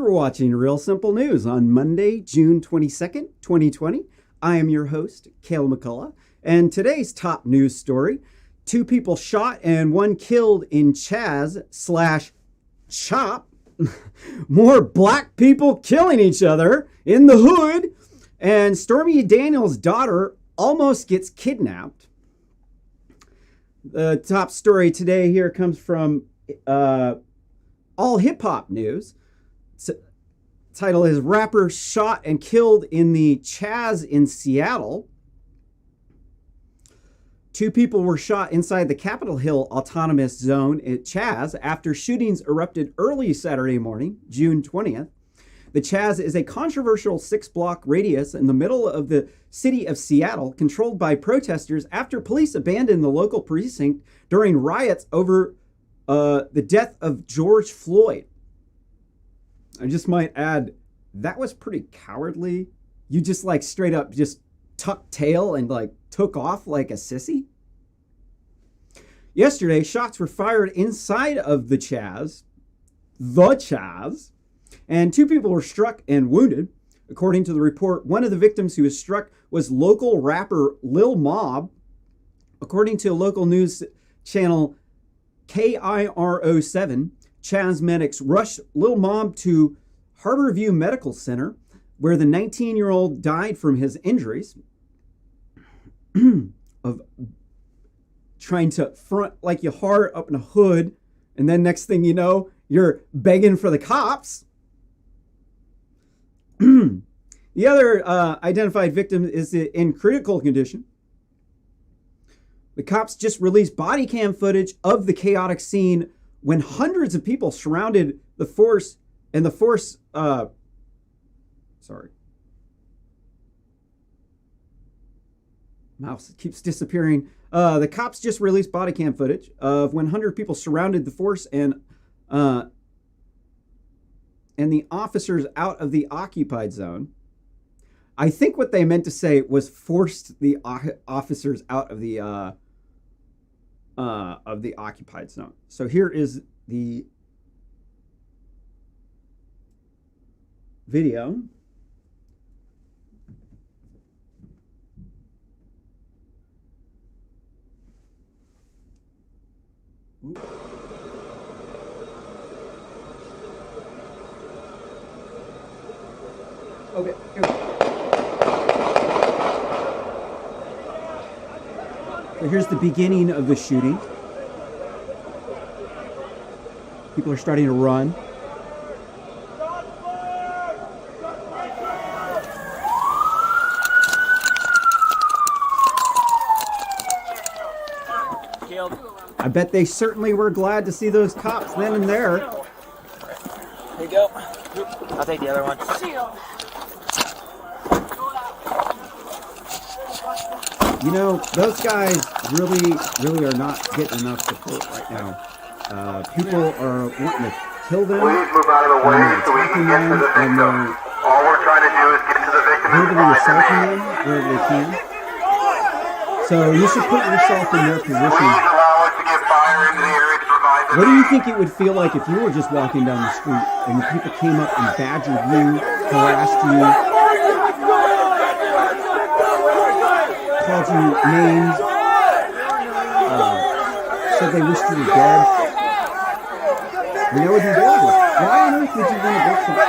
You're watching Real Simple News on Monday, June 22nd, 2020. I am your host, Cale McCullough, and today's top news story, 2 people shot and 1 killed in CHAZ/CHOP. More black people killing each other in the hood, and Stormy Daniels' daughter almost gets kidnapped. The top story today here comes from All Hip Hop News. Title is Rapper Shot and Killed in the CHAZ in Seattle. 2 people were shot inside the Capitol Hill Autonomous Zone at CHAZ after shootings erupted early Saturday morning, June 20th. The CHAZ is a controversial 6-block radius in the middle of the city of Seattle, controlled by protesters after police abandoned the local precinct during riots over the death of George Floyd. I just might add, that was pretty cowardly. You just straight up just tucked tail and took off like a sissy. Yesterday, shots were fired inside of the CHAZ, and 2 people were struck and wounded. According to the report, one of the victims who was struck was local rapper Lil Mob. According to a local news channel KIRO7, CHAZ medics rushed Lil Mob to Harborview Medical Center, where the 19-year-old died from his injuries of trying to front like you hard up in a hood, and then next thing you know, you're begging for the cops. The other identified victim is in critical condition. The cops just released body cam footage of the chaotic scene when hundreds of people surrounded the force, and the force, mouse keeps disappearing. The cops just released body cam footage of when 100 people surrounded the force and the officers out of the occupied zone. I think what they meant to say was forced the officers out of the occupied zone. So here is the video. Okay, here we go. So here's the beginning of the shooting. People are starting to run. I bet they certainly were glad to see those cops then and there. There you go. I'll take the other one. You know, those guys really are not getting enough support right now. People are wanting to kill them. Please move out of the way so we can get to the victim. All we're trying to do is get to the victim and verbally find assaulting them. them wherever they can. So you should put yourself in their position. Please allow us to get fire into the area to provide the What do you think it would feel like if you were just walking down the street and the people came up and badgered you, harassed you, called you names, said they wished you were dead? I mean, that would be horrible. Why on earth would you want to break some crap?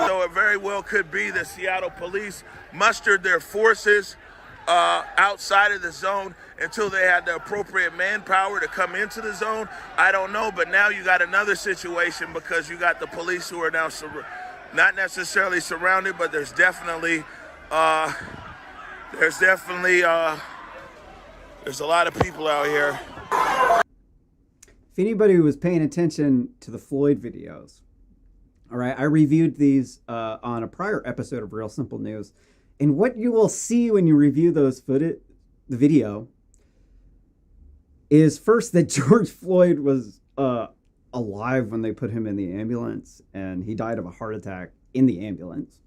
So it very well could be the Seattle police mustered their forces outside of the zone until they had the appropriate manpower to come into the zone. I don't know, but now you got another situation because you got the police who are now not necessarily surrounded, but there's definitely there's a lot of people out here. If anybody was paying attention to the Floyd videos, all right, I reviewed these on a prior episode of Real Simple News, and what you will see when you review those the video is first that George Floyd was alive when they put him in the ambulance, and he died of a heart attack in the ambulance.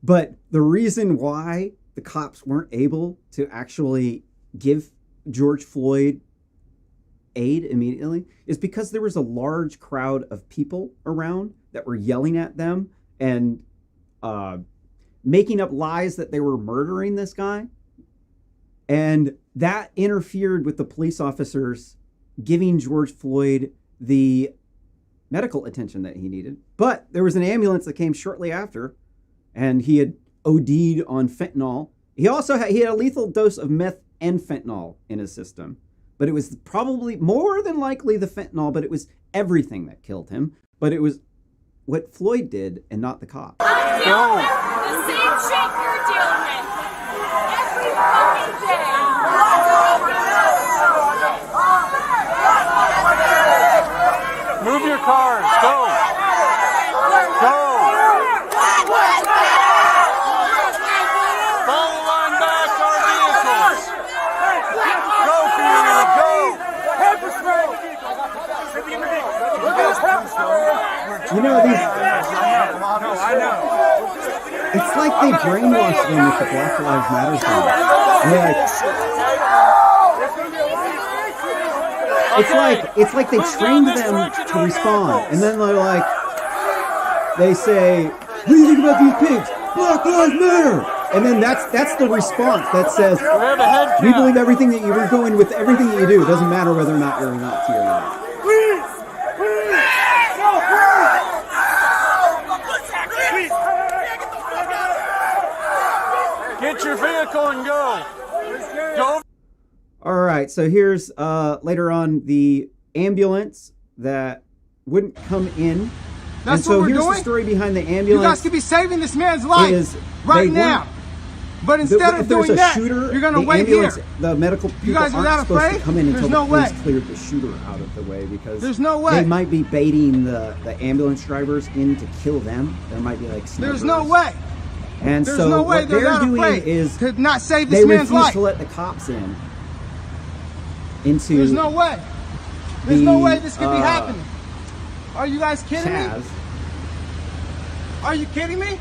But the reason why the cops weren't able to actually give George Floyd aid immediately is because there was a large crowd of people around that were yelling at them and making up lies that they were murdering this guy. And that interfered with the police officers giving George Floyd the medical attention that he needed. But there was an ambulance that came shortly after, and he had OD'd on fentanyl. He also had a lethal dose of meth and fentanyl in his system. But it was probably more than likely the fentanyl, but it was everything that killed him. But it was what Floyd did and not the cops. I'm dealing with the same shit you're dealing with every fucking day. Move your cars. Go. Go. Follow the line back to our vehicles. Go, community. Go. You know, these... I know. It's like they brainwashed them with the Black Lives Matter thing. It's like they trained them to respond, and then they're like, they say, "What do you think about these pigs? Black Lives Matter!" And then that's the response that says, "We believe everything that you're doing with everything that you do. It doesn't matter whether or not you're a Nazi or not." Get your vehicle and go. Go. All right, so here's later on the ambulance that wouldn't come in. That's and so what we're here's doing? the story behind the You ambulance. guys could be saving this man's life right now. But instead of doing that, you're going to wait here. The medical people You guys are that aren't supposed afraid? to come in until There's no the police way. cleared the shooter out of the way, because There's no way. they might be baiting the ambulance drivers in to kill them. There might be like snipers. There's no way. And There's so no way what they're they're that doing afraid is to not save they this man's refuse life. to let the cops in. Into There's no way. There's no way this could be happening. Are you guys kidding me? CHAZ. Are you kidding me?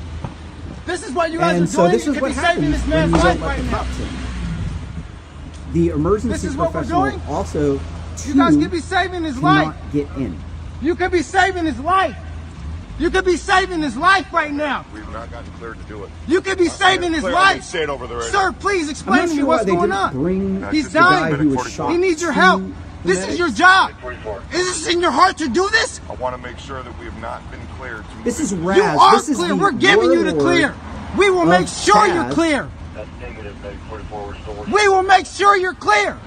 This is what you guys And are so doing. this You is could what be saving happens this when you man's don't life let right the now. cops in. The emergency This is what we're professional doing? also You guys could be saving his life. cannot get in. You could be saving his life. You could be saving his life right now. We've not gotten cleared to do it. You could be saving his life. Say it over the radio. Sir, please I'm explain not to me sure what's why they going didn't on. bring He's the guy dying. who was shot. He needs your to help. the This is medics. your job. 44. Is this in your heart to do this? I want to make sure that we have not been cleared to This is move in. Raz. You are This is clear. the We're giving you the warlord clear. We will of make sure you're CHAZ. clear. That's negative, Meg 44. We're still working. We will make sure you're clear.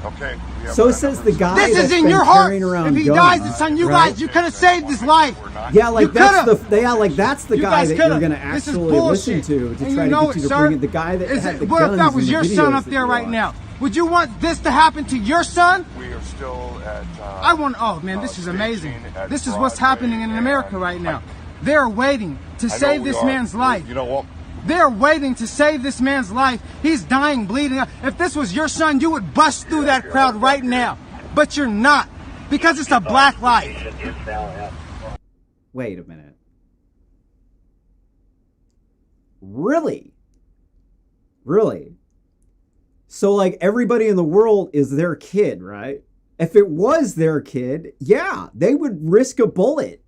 Okay. we have So it that says number. the guy This that's is in been your heart. carrying around If he guns, dies, it's on you right? guys. You could have saved his life. We're not- Yeah, like You that's could've. that's the You guy guys that could've. you're gonna This is actually listen bullshit. to And try you to know get it, you to sir? bring it. The guy that Is had it- the what guns if that was in the your son videos up that there you right watched. now? Would you want this to happen to your son? We are still at. I want. Oh man, this is State amazing. at This is what's Broadway happening in America and right now. I- They're waiting to I know save we this are. man's life. You know what? They're waiting to save this man's life. He's dying, bleeding out. If this was your son, you would bust through that crowd right now. But you're not, because it's a black life. Wait a minute. Really? Really? So like everybody in the world is their kid, right? If it was their kid, yeah, they would risk a bullet.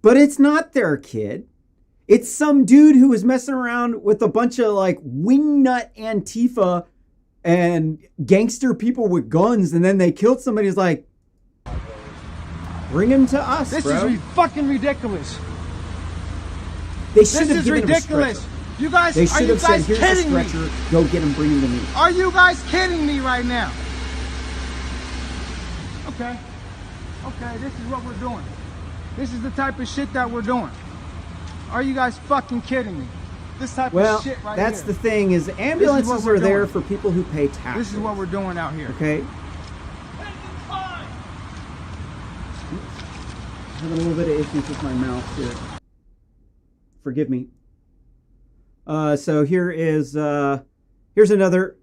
But it's not their kid. It's some dude who was messing around with a bunch of like wingnut Antifa and gangster people with guns, and then they killed somebody. Who's like, bring him to us, This bro. is fucking ridiculous. They should This have is given him a ridiculous. stretcher. You guys, They are should you have said, guys here's a kidding me? stretcher, go get him, bring him to me. Are you guys kidding me right now? Okay. Okay, this is what we're doing. This is the type of shit that we're doing. Are you guys fucking kidding me? This type Well, of shit right that's here. the thing is ambulances we're are there doing. for people who pay taxes. This is what we're doing out here. Okay. Having a little bit of issues with my mouth here. Forgive me. So here is here's another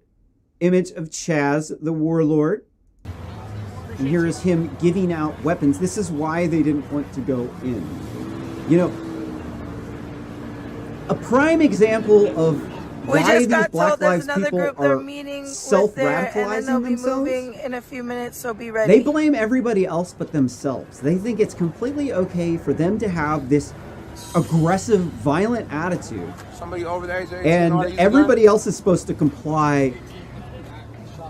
image of CHAZ, the warlord. And here is him giving out weapons. This is why they didn't want to go in. You know, a prime example of We why just these got Black told there's Lives another people group they're are meeting with there, and then self-radicalizing they'll be themselves. moving in a few minutes, so be ready. They blame everybody else but themselves. They think it's completely okay for them to have this aggressive, violent attitude, Somebody over there is 18 and already using everybody else is supposed to comply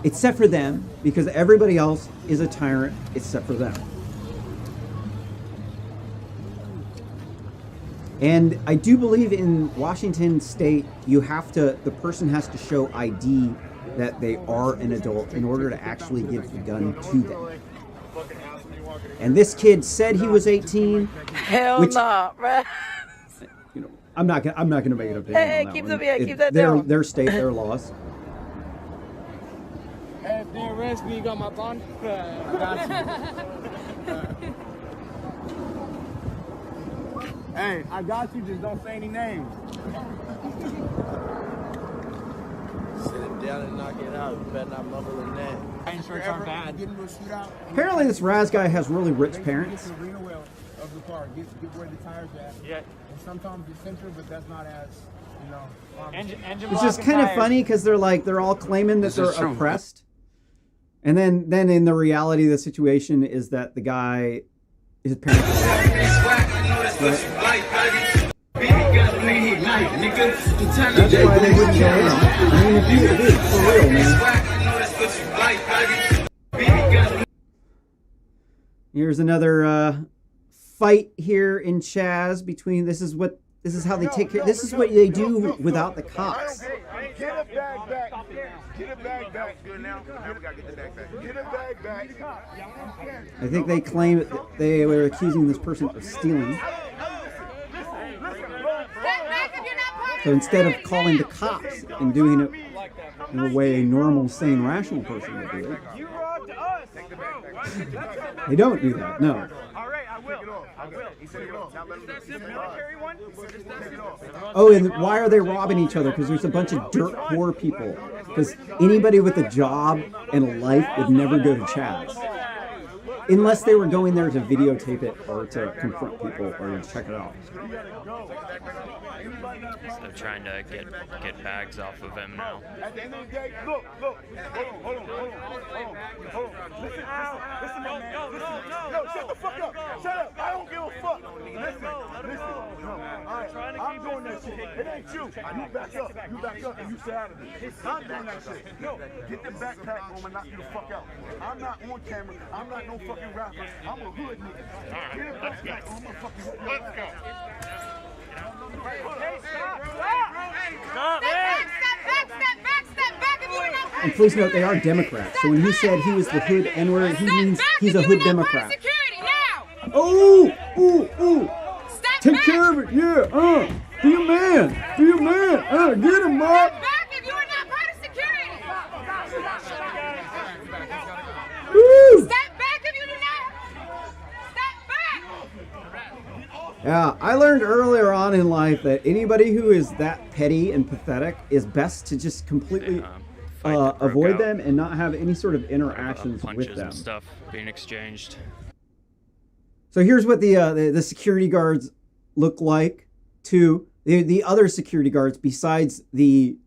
except for them, because everybody else is a tyrant except for them. And I do believe in Washington State, the person has to show ID that they are an adult in order to actually give the gun to them. And this kid said he was 18. Hell which- no, bruh. You know, I'm not gonna make an opinion Hey, on that keep one. keep that their, down. Their state, their laws. Hey, if they arrest me, you got my bond? I got you. Hey, I got you, just don't say any names. Sit him down and knock it out. You better not mumble in that. Insurance aren't bad. Get into a shootout. Apparently, this Raz guy has really rich parents. Get the arena wheel of the car. Get where the tires at. Yeah. And sometimes the center, but that's not as, you know. Engine It's just kind of funny because they're all claiming that they're oppressed, and then in the reality of the situation is that the guy, his parents. That's why they wouldn't go in. I mean, if you do, for real, man. Here's another fight here in CHAZ between. This is how they take care. This is what they do without the cops. Get a bag back. Get a bag back. Good now. We gotta get the bag back. Get a bag back. I think they claim that they were accusing this person of stealing. So instead of calling the cops and doing it in a way a normal, sane, rational person would do it, they don't do that. No. All right, I will. He said he will. Military one? Oh, and why are they robbing each other? Because there's a bunch of dirt poor people. Because anybody with a job and a life would never go to CHAZ. Unless they were going there to videotape it or to confront people or to check it out. They're trying to get bags off of him now. At the end of the day, look. Hold on. Listen, man. Yo, shut the fuck up. Shut up. I don't give a fuck. Listen. No. Alright, I'm doing that shit. It ain't you. You back up, and you stay out of it. I'm doing that shit. No, get the backpack home and knock you the fuck out. I'm not on camera. I'm not no fucking rapper. I'm a hood nigga. Get a backpack home. I'm gonna fucking hook your ass. Hey, stop! Step back if you are not And please note, they are Democrats. So when he said he was the hood N-word, he means he's a hood Democrat. security now! Oh! Take care of it, yeah, be a man, get him, Mark. Step back if you are not part of security! Woo! Step back if you do not! Step back! Yeah, I learned earlier on in life that anybody who is that petty and pathetic is best to just completely avoid them and not have any sort of interactions with them. And stuff being exchanged. So here's what the security guards look like to the other security guards besides the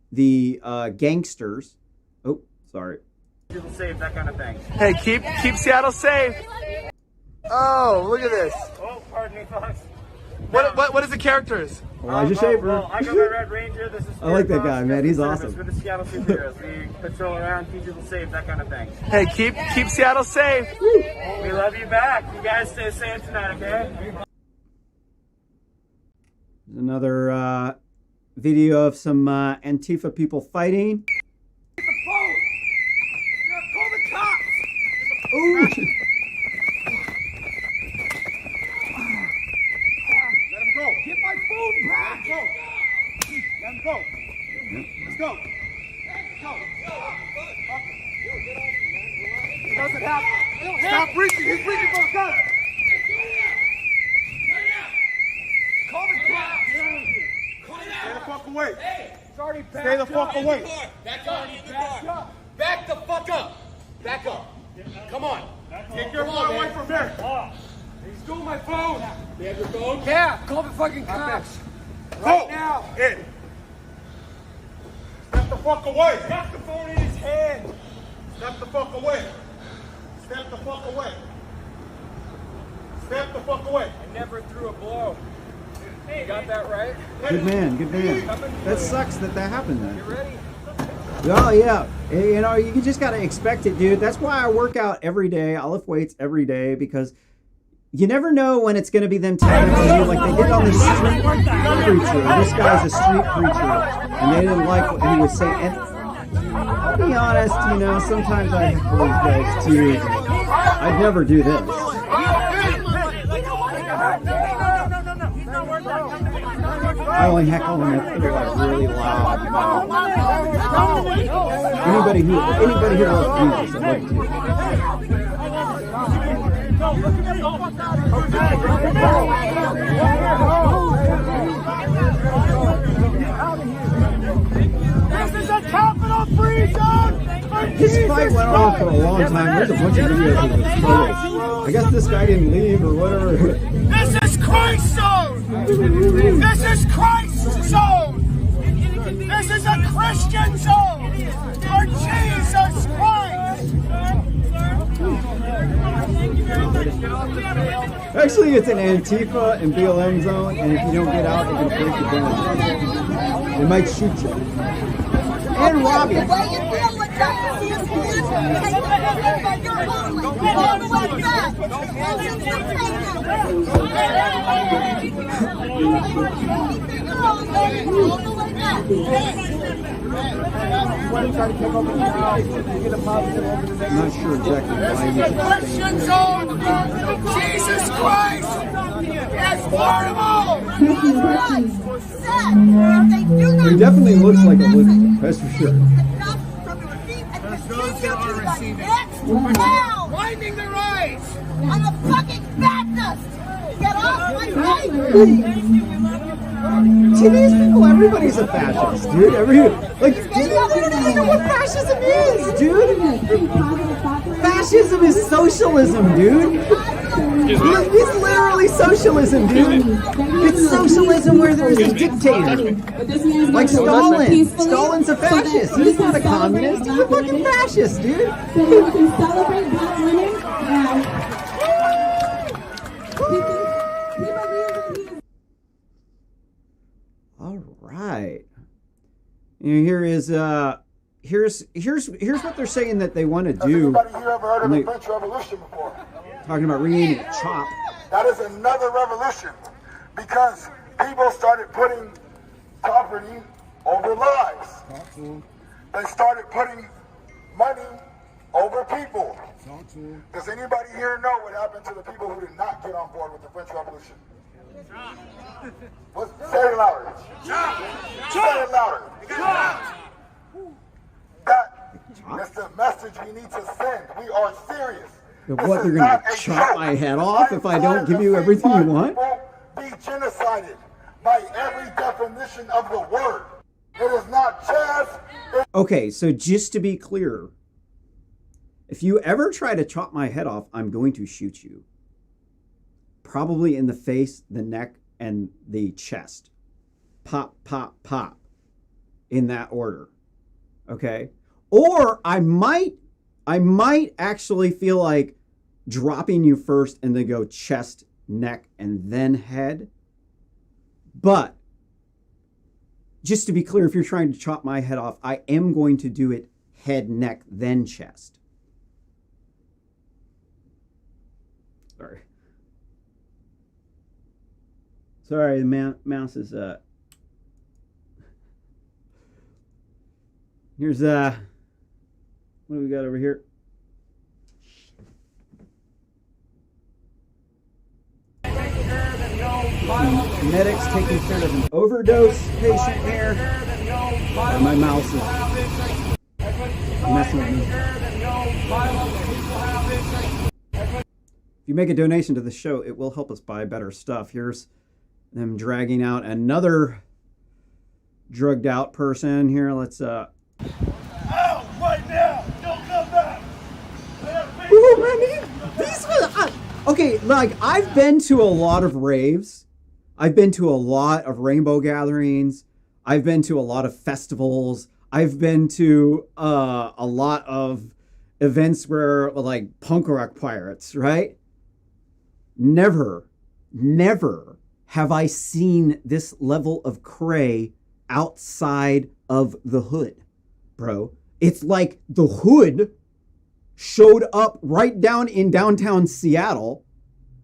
gangsters. Oh, sorry. People safe, that kind of thing. Hey, keep Seattle safe. Oh, look at this. Oh, pardon me, folks. What is the characters? Elijah Schaefer. Well, I go by Red Ranger. This is I like that Spirit guy, Box, man. He's service awesome. For the Seattle superheroes, we patrol around, keep people safe, that kind of thing. Hey, keep Seattle safe. We love you back. You guys stay safe tonight, okay? There's another video of some Antifa people fighting. Call the cops! Ooh. go. It doesn't happen. Stop reaching. He's reaching for the gun. Call the cops. Stay the fuck away. Stay the fuck away. Back up. Back the fuck up. Back up. Come on. Take your phone away from here. He stole my phone. You have your phone? Yeah. Call the fucking cops. Right now. In. Step the fuck away. Got the phone in his hand. Step the fuck away. Step the fuck away. Step the fuck away. I never threw a blow. You got that right? Good man, good man. That sucks that happened then. You ready? Oh yeah, you know, you just gotta expect it, dude. That's why I work out every day. I lift weights every day because you never know when it's gonna be them tagging you like they did on the street preacher. This guy's a street preacher, and they didn't like what he was saying. And I'll be honest, you know, sometimes I heckle these guys too. I'd never do this. I only heckle them if they're like really loud. Anybody who loves Jesus, I like to. This is a capital free zone. This fight went on for a long time. There's a bunch of videos of this photo. I guess this guy didn't leave or whatever. This is Christ zone. This is Christ zone. This is a Christian zone for Jesus Christ. Actually, it's an Antifa and BLM zone, and if you don't get out, they're going to break you down. They might shoot you. And rob you. I'm not sure exactly why he's Christian zone. Jesus Christ is portable. He definitely looks like a lunatic, that's for sure. Winding the right. I'm a fucking fascist! Get off my face! See, these people, everybody's a fascist, dude. You don't even know what fascism is, dude. Fascism is socialism, dude. It's literally socialism, dude. It's socialism where there's a dictator. Like Stalin. Stalin's a fascist. He's not a communist. He's a fucking fascist, dude. So we can celebrate Black women and all right. You know, here's what they're saying that they want to do. Has anybody here ever heard of the French Revolution before? Talking about renaming it CHOP. That is another revolution because people started putting property over lives. They started putting money over people. Does anybody here know what happened to the people who did not get on board with the French Revolution? Say it louder. Say it louder. That is the message we need to send. We are serious. What, they're going to chop my head off if I don't give you everything you want? Be genocided by every definition of the word. It is not CHAZ. Okay, so just to be clear, if you ever try to chop my head off, I'm going to shoot you. Probably in the face, the neck, and the chest. Pop, pop, pop. In that order. Okay? Or I might actually feel like dropping you first and then go chest, neck, and then head. But just to be clear, if you're trying to chop my head off, I am going to do it head, neck, then chest. Sorry, the mouse is here's what do we got over here? Some medics taking care of an overdose patient here. And my mouse is messing with me. If you make a donation to the show, it will help us buy better stuff. Here's them dragging out another drugged out person here. Let's Out right now! Don't come back! Ooh, man, these okay, like, I've been to a lot of raves. I've been to a lot of rainbow gatherings. I've been to a lot of festivals. I've been to a lot of events where, like, punk rock pirates, right? Never have I seen this level of cray outside of the hood, bro. It's like the hood showed up right down in downtown Seattle,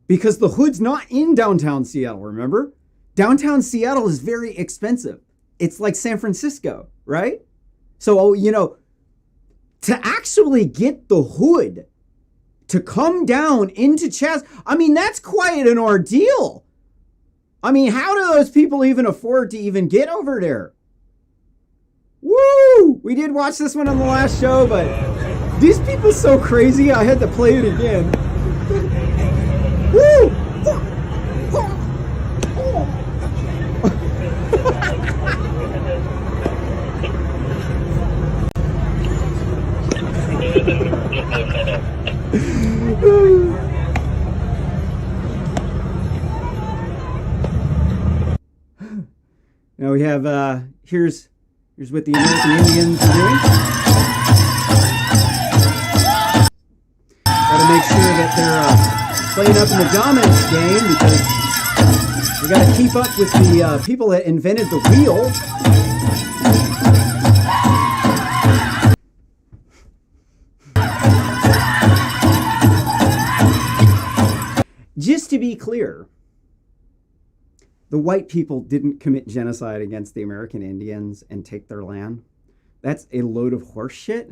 because the hood's not in downtown Seattle, remember? Downtown Seattle is very expensive. It's like San Francisco, right? So, you know, to actually get the hood to come down into CHAZ, I mean, that's quite an ordeal. I mean, how do those people even afford to even get over there? Woo! We did watch this one on the last show, but these people so crazy, I had to play it again. Woo! Now we have, here's what the American Indians are doing. Gotta make sure that they're playing up in the dominance game, because we gotta keep up with the people that invented the wheel. Just to be clear, the white people didn't commit genocide against the American Indians and take their land. That's a load of horse shit.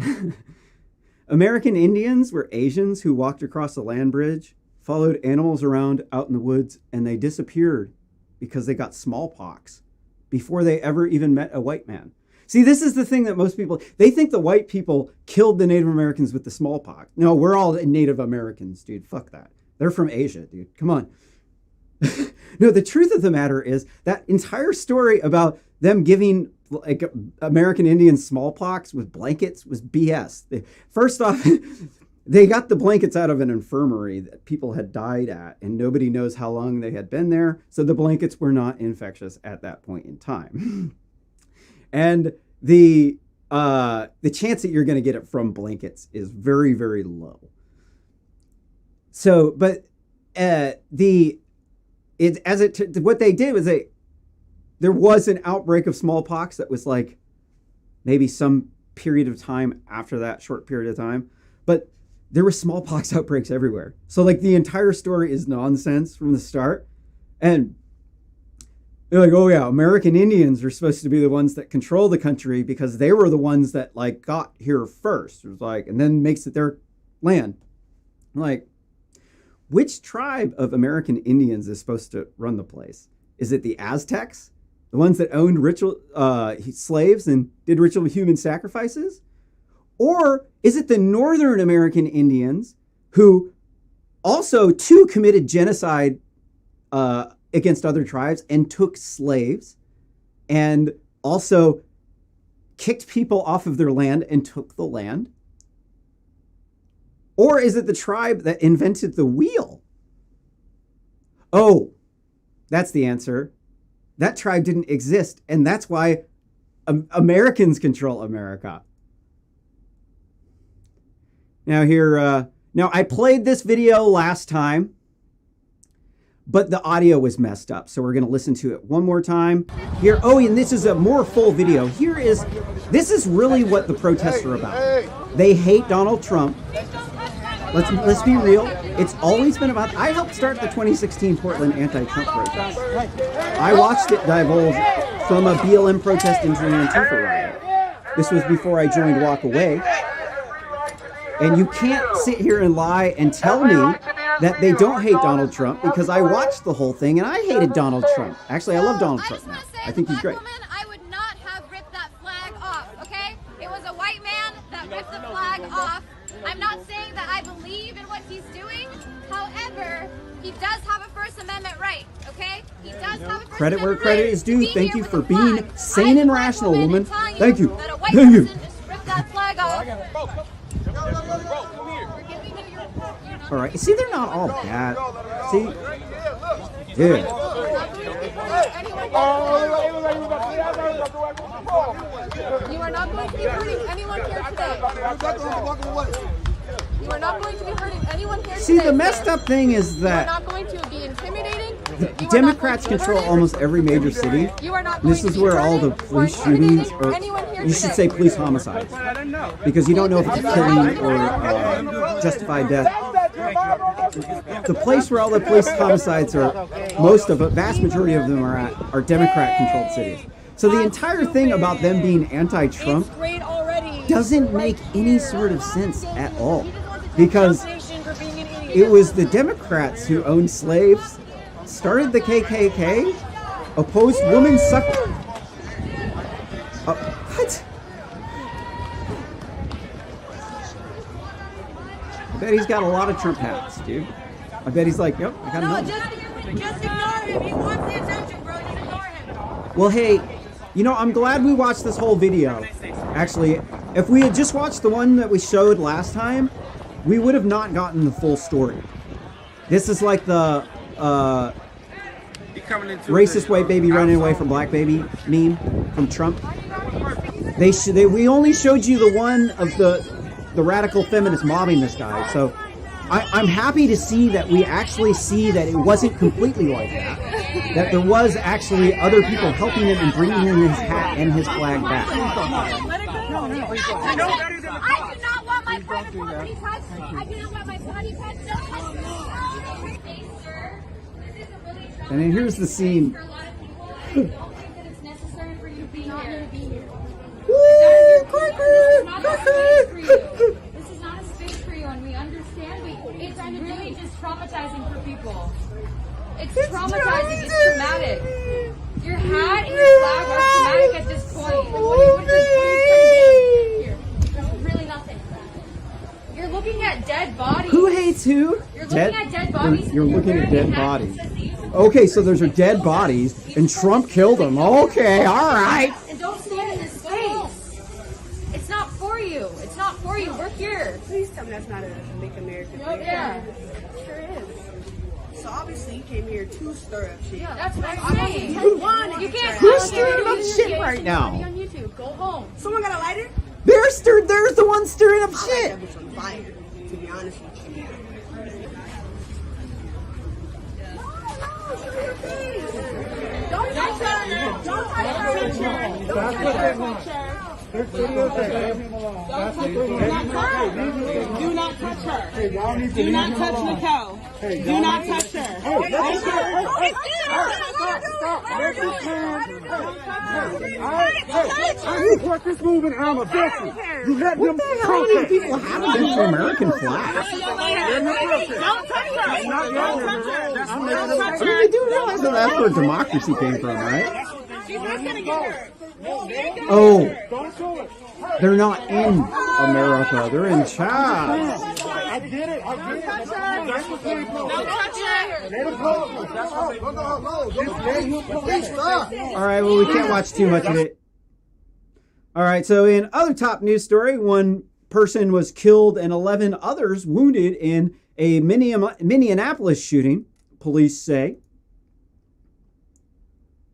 American Indians were Asians who walked across a land bridge, followed animals around out in the woods, and they disappeared because they got smallpox before they ever even met a white man. See, this is the thing that most people, they think the white people killed the Native Americans with the smallpox. No, we're all Native Americans, dude. Fuck that. They're from Asia, dude. Come on. No, the truth of the matter is that entire story about them giving, like, American Indians smallpox with blankets was BS. First off, they got the blankets out of an infirmary that people had died at, and nobody knows how long they had been there. So the blankets were not infectious at that point in time. And the chance that you're going to get it from blankets is very, very low. So, but what they did was there was an outbreak of smallpox that was like maybe some period of time after that, short period of time, but there were smallpox outbreaks everywhere. So, like, the entire story is nonsense from the start. And they're like, oh yeah, American Indians are supposed to be the ones that control the country because they were the ones that, like, got here first. It was like, and then makes it their land. Like, which tribe of American Indians is supposed to run the place? Is it the Aztecs? The ones that owned ritual slaves and did ritual human sacrifices? Or is it the Northern American Indians who also, too, committed genocide against other tribes and took slaves and also kicked people off of their land and took the land? Or is it the tribe that invented the wheel? Oh, that's the answer. That tribe didn't exist, and that's why Americans control America. Now here, now I played this video last time, but the audio was messed up, so we're going to listen to it one more time. Here, oh, and this is a more full video. This is really what the protests are about. They hate Donald Trump. Let's be real. It's always been about. I helped start the 2016 Portland anti-Trump protest. I watched it divulge from a BLM protest into an Antifa riot. This was before I joined Walk Away. And you can't sit here and lie and tell me that they don't hate Donald Trump because I watched the whole thing and I hated Donald Trump. Actually, I love Donald Trump now. I think he's great. I would not have ripped that flag off, okay? It was a white man that ripped the flag off. I'm not saying that I believe in what he's doing. However, he does have a First Amendment right, okay? He does have a First Credit where Amendment credit right is to due. be Thank here you with for a being flag. sane and I'm a rational, woman woman. telling Thank you. that a white Thank you. person just ripped that flag off. All right. See, they're not all bad. See? Yeah. You are not going to be hurting anyone here today. You are not going to be hurting anyone here today. See, the messed up thing is You are that not going to be intimidating. Democrats control almost every major city. You are not And this going is to be where all the hurting police or intimidating shootings, or anyone here you should today. say police homicides, because you don't know if it's a killing or justified death. The place where all the police homicides are, vast majority of them are at, are Democrat-controlled cities. So the entire thing about them being anti-Trump doesn't make any sort of sense at all, because it was the Democrats who owned slaves, started the KKK, opposed women's suffrage. What? I bet he's got a lot of Trump hats, dude. I bet he's like, yep, I got another. Just ignore him. He wants the attention, bro. Just ignore him. Well, hey, you know, I'm glad we watched this whole video. Actually, if we had just watched the one that we showed last time, we would have not gotten the full story. This is like the racist white baby running away from black baby meme from Trump. We only showed you the one of the radical feminist mobbing this guy. So I'm happy to see that we actually see that it wasn't completely like that. That there was actually other people helping him and bringing him his hat and his flag back. I do not want my private property touched. I do not want my body touched. Don't touch me. And then here's the scene. It's necessary for you to be here. This is not a space for you, and we understand. It's really just traumatizing for people. It's traumatizing. It's traumatic. Your hat and your flag are traumatic at this point. What are you trying to get here? There's really nothing. You're looking at dead bodies. Who hates who? You're looking at dead bodies. You're looking at dead bodies. Okay, so those are dead bodies, and Trump killed them. Okay, all right. And don't stand in this space. It's not for you. It's not for you. We're here. Please tell me that's not a Make America thing. Yeah. Sure is. So obviously you came here to stir up shit. Yeah, that's what I'm saying. You can't. Who's stirring up shit right now? On YouTube. Go home. Someone got a lighter? There's the one stirring up shit. That bitch on fire, to be honest with you. Don't touch her. Don't touch her. Don't touch her. Do not touch her. Do not touch Nicole. Do not touch her. You support this movement, I'm a victim. You let them How many people have against the American flag? Don't touch her. Don't touch her. I mean, you do realize that that's where democracy came from, right? She's not gonna get her. Oh, they're not in America. They're in CHAZ. I get it. I get it. That's what they do. Don't touch her. All right, well, we can't watch too much of it. All right, so in other top news story, one person was killed and 11 others wounded in a Minneapolis shooting, police say.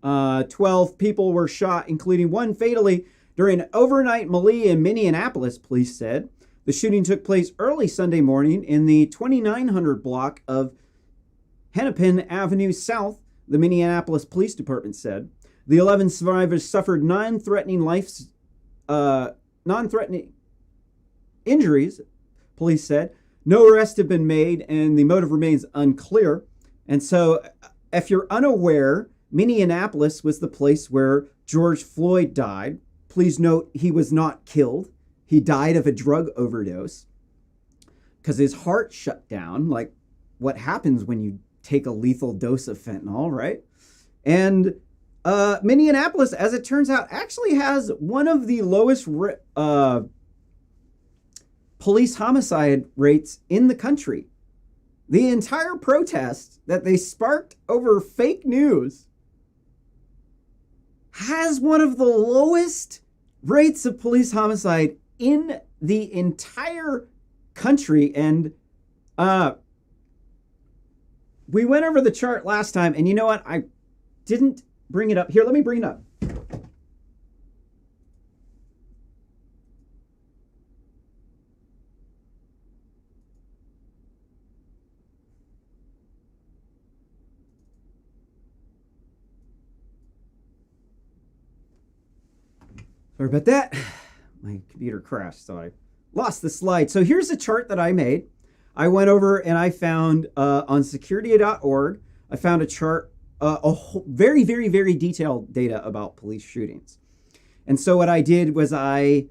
12 people were shot, including one fatally, during an overnight melee in Minneapolis, police said. The shooting took place early Sunday morning in the 2900 block of Hennepin Avenue South, the Minneapolis Police Department said. The 11 survivors suffered non-threatening injuries, police said. No arrests have been made, and the motive remains unclear. And so, if you're unaware, Minneapolis was the place where George Floyd died. Please note, he was not killed. He died of a drug overdose because his heart shut down, like what happens when you take a lethal dose of fentanyl, right? And Minneapolis, as it turns out, actually has one of the lowest police homicide rates in the country. The entire protest that they sparked over fake news has one of the lowest rates of police homicide in the entire country. And we went over the chart last time, and you know what? I didn't bring it up. Here, let me bring it up. Sorry about that. My computer crashed, so I lost the slide. So here's the chart that I made. I went over and I found on security.org, I found a chart, very, very, very detailed data about police shootings. And so what I did was I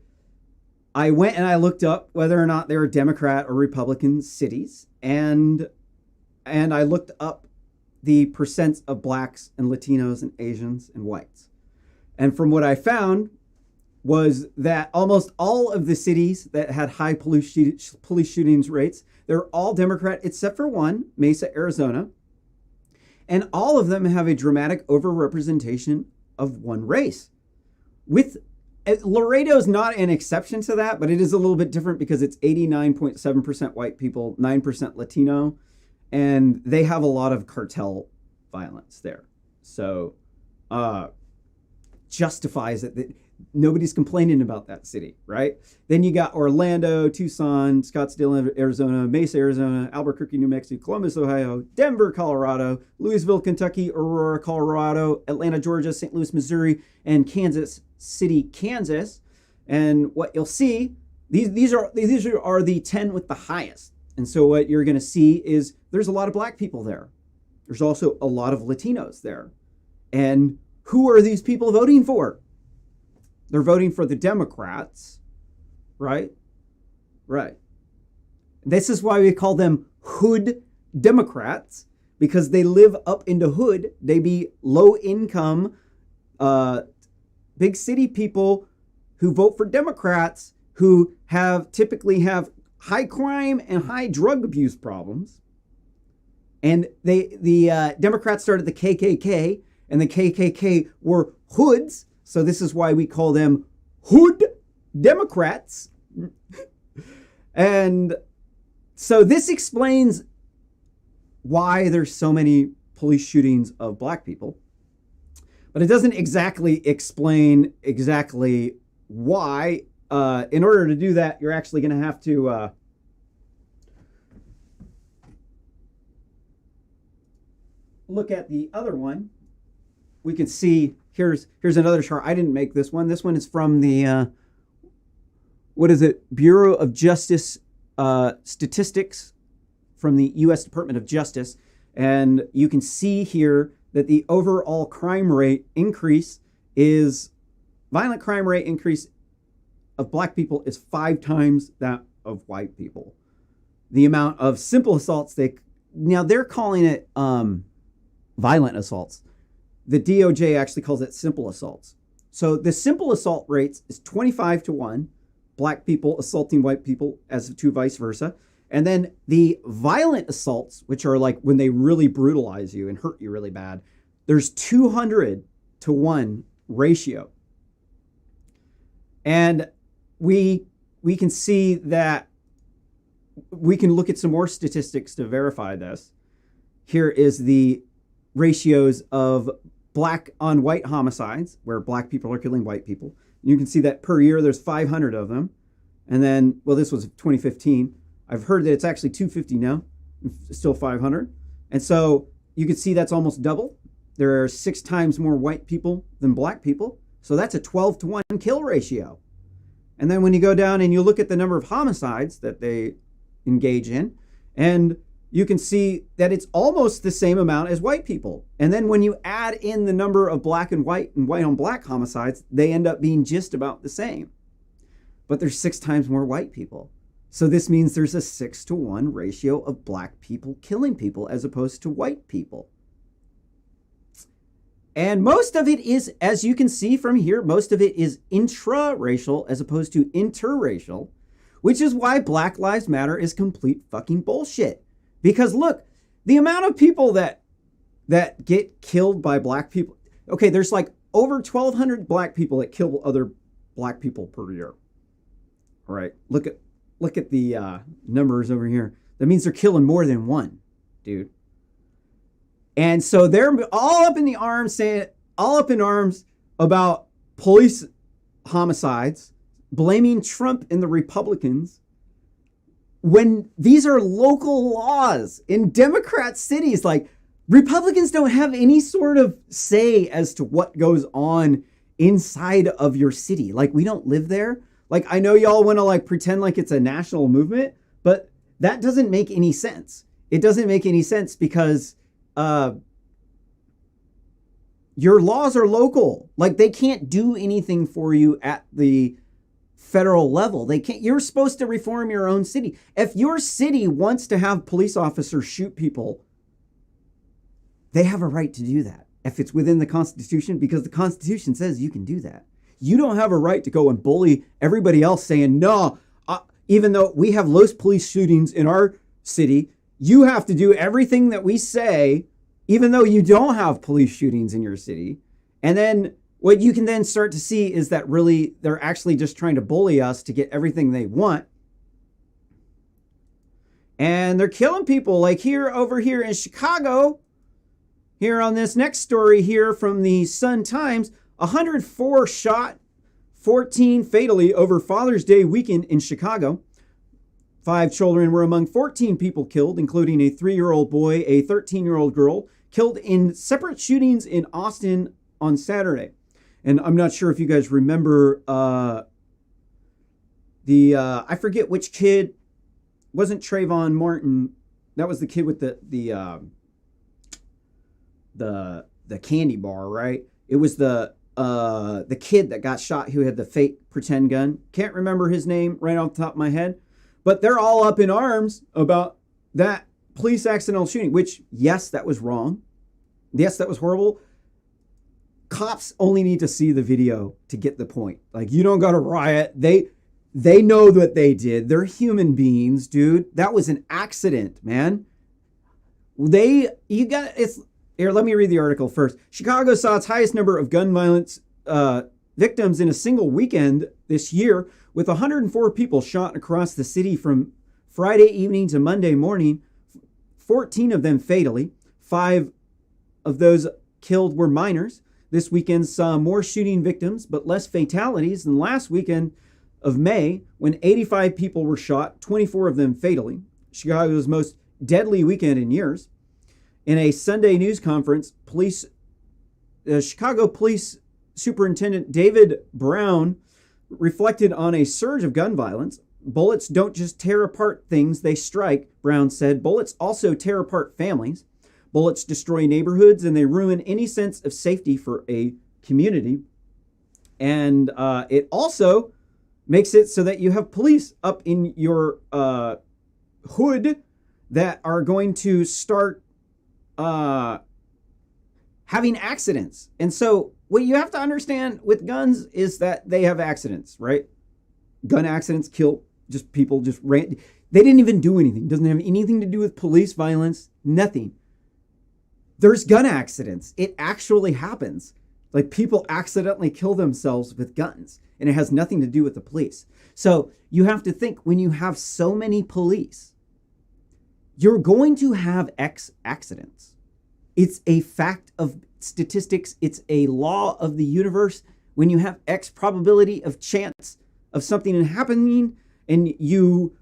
went and I looked up whether or not they were Democrat or Republican cities. And I looked up the percents of blacks and Latinos and Asians and whites. And from what I found was that almost all of the cities that had high police shootings rates, they're all Democrat except for one, Mesa, Arizona. And all of them have a dramatic overrepresentation of one race. With Laredo's not an exception to that, but it is a little bit different because it's 89.7% white people, 9% Latino, and they have a lot of cartel violence there. So justifies it that nobody's complaining about that city, right? Then you got Orlando, Tucson, Scottsdale, Arizona, Mesa, Arizona, Albuquerque, New Mexico, Columbus, Ohio, Denver, Colorado, Louisville, Kentucky, Aurora, Colorado, Atlanta, Georgia, St. Louis, Missouri, and Kansas City, Kansas. And what you'll see, these are the 10 with the highest. And so what you're going to see is there's a lot of black people there. There's also a lot of Latinos there. And who are these people voting for? They're voting for the Democrats, right? Right. This is why we call them hood Democrats, because they live up in the hood. They be low income, big city people who vote for Democrats who typically have high crime and high drug abuse problems. And the Democrats started the KKK, and the KKK were hoods. So this is why we call them hood Democrats. And so this explains why there's so many police shootings of black people. But it doesn't exactly explain exactly why. In order to do that, you're actually going to have to look at the other one. We can see here's another chart. I didn't make this one. This one is from the Bureau of Justice Statistics from the U.S. Department of Justice, and you can see here that the overall crime rate increase violent crime rate increase of black people is 5 times that of white people. The amount of simple assaults they're calling it violent assaults. The DOJ actually calls it simple assaults. So the simple assault rates is 25-1, black people assaulting white people as to vice versa. And then the violent assaults, which are like when they really brutalize you and hurt you really bad, there's 200-1 ratio. And we can see that we can look at some more statistics to verify this. Here is the ratios of black on white homicides, where black people are killing white people. You can see that per year there's 500 of them. And then, well, this was 2015. I've heard that it's actually 250 now, still 500. And so you can see that's almost double. There are 6 times more white people than black people. So that's a 12-1 kill ratio. And then when you go down and you look at the number of homicides that they engage in, and you can see that it's almost the same amount as white people. And then when you add in the number of black and white on black homicides, they end up being just about the same. But there's 6 times more white people. So this means there's a 6-to-1 ratio of black people killing people as opposed to white people. And most of it is, as you can see from here, most of it is intra-racial as opposed to interracial, which is why Black Lives Matter is complete fucking bullshit. Because look, the amount of people that get killed by black people, okay, there's like over 1,200 black people that kill other black people per year. All right, look at the numbers over here. That means they're killing more than one, dude. And so they're all up in arms about police homicides, blaming Trump and the Republicans, when these are local laws in Democrat cities. Like, Republicans don't have any sort of say as to what goes on inside of your city. Like, we don't live there. Like, I know y'all want to like pretend like it's a national movement, but that doesn't make any sense. It doesn't make any sense because your laws are local. Like, they can't do anything for you at the federal level. They can't. You're supposed to reform your own city. If your city wants to have police officers shoot people, they have a right to do that if it's within the Constitution, because the Constitution says you can do that. You don't have a right to go and bully everybody else saying, no, even though we have low police shootings in our city, you have to do everything that we say, even though you don't have police shootings in your city. And then what you can then start to see is that really they're actually just trying to bully us to get everything they want. And they're killing people, like over here in Chicago. Here on this next story here from the Sun-Times, 104 shot, 14 fatally over Father's Day weekend in Chicago. 5 children were among 14 people killed, including a 3-year-old boy, a 13-year-old girl, killed in separate shootings in Austin on Saturday. And I'm not sure if you guys remember I forget which kid, wasn't Trayvon Martin. That was the kid with the candy bar, right? It was the kid that got shot who had the fake pretend gun. Can't remember his name right off the top of my head. But they're all up in arms about that police accidental shooting, which, yes, that was wrong. Yes, that was horrible. Cops only need to see the video to get the point. Like, you don't got to riot. They know what they did. They're human beings, dude. That was an accident, man. Here, let me read the article first. Chicago saw its highest number of gun violence victims in a single weekend this year, with 104 people shot across the city from Friday evening to Monday morning, 14 of them fatally. 5 of those killed were minors. This weekend saw more shooting victims, but less fatalities than last weekend of May, when 85 people were shot, 24 of them fatally. Chicago's most deadly weekend in years. In a Sunday news conference, Chicago Police Superintendent David Brown reflected on a surge of gun violence. Bullets don't just tear apart things, they strike, Brown said. Bullets also tear apart families. Bullets destroy neighborhoods, and they ruin any sense of safety for a community. And it also makes it so that you have police up in your hood that are going to start having accidents. And so what you have to understand with guns is that they have accidents, right? Gun accidents kill just people, they didn't even do anything. It doesn't have anything to do with police violence, nothing. There's gun accidents. It actually happens. Like, people accidentally kill themselves with guns, and it has nothing to do with the police. So you have to think, when you have so many police, you're going to have X accidents. It's a fact of statistics. It's a law of the universe. When you have X probability of chance of something happening, and you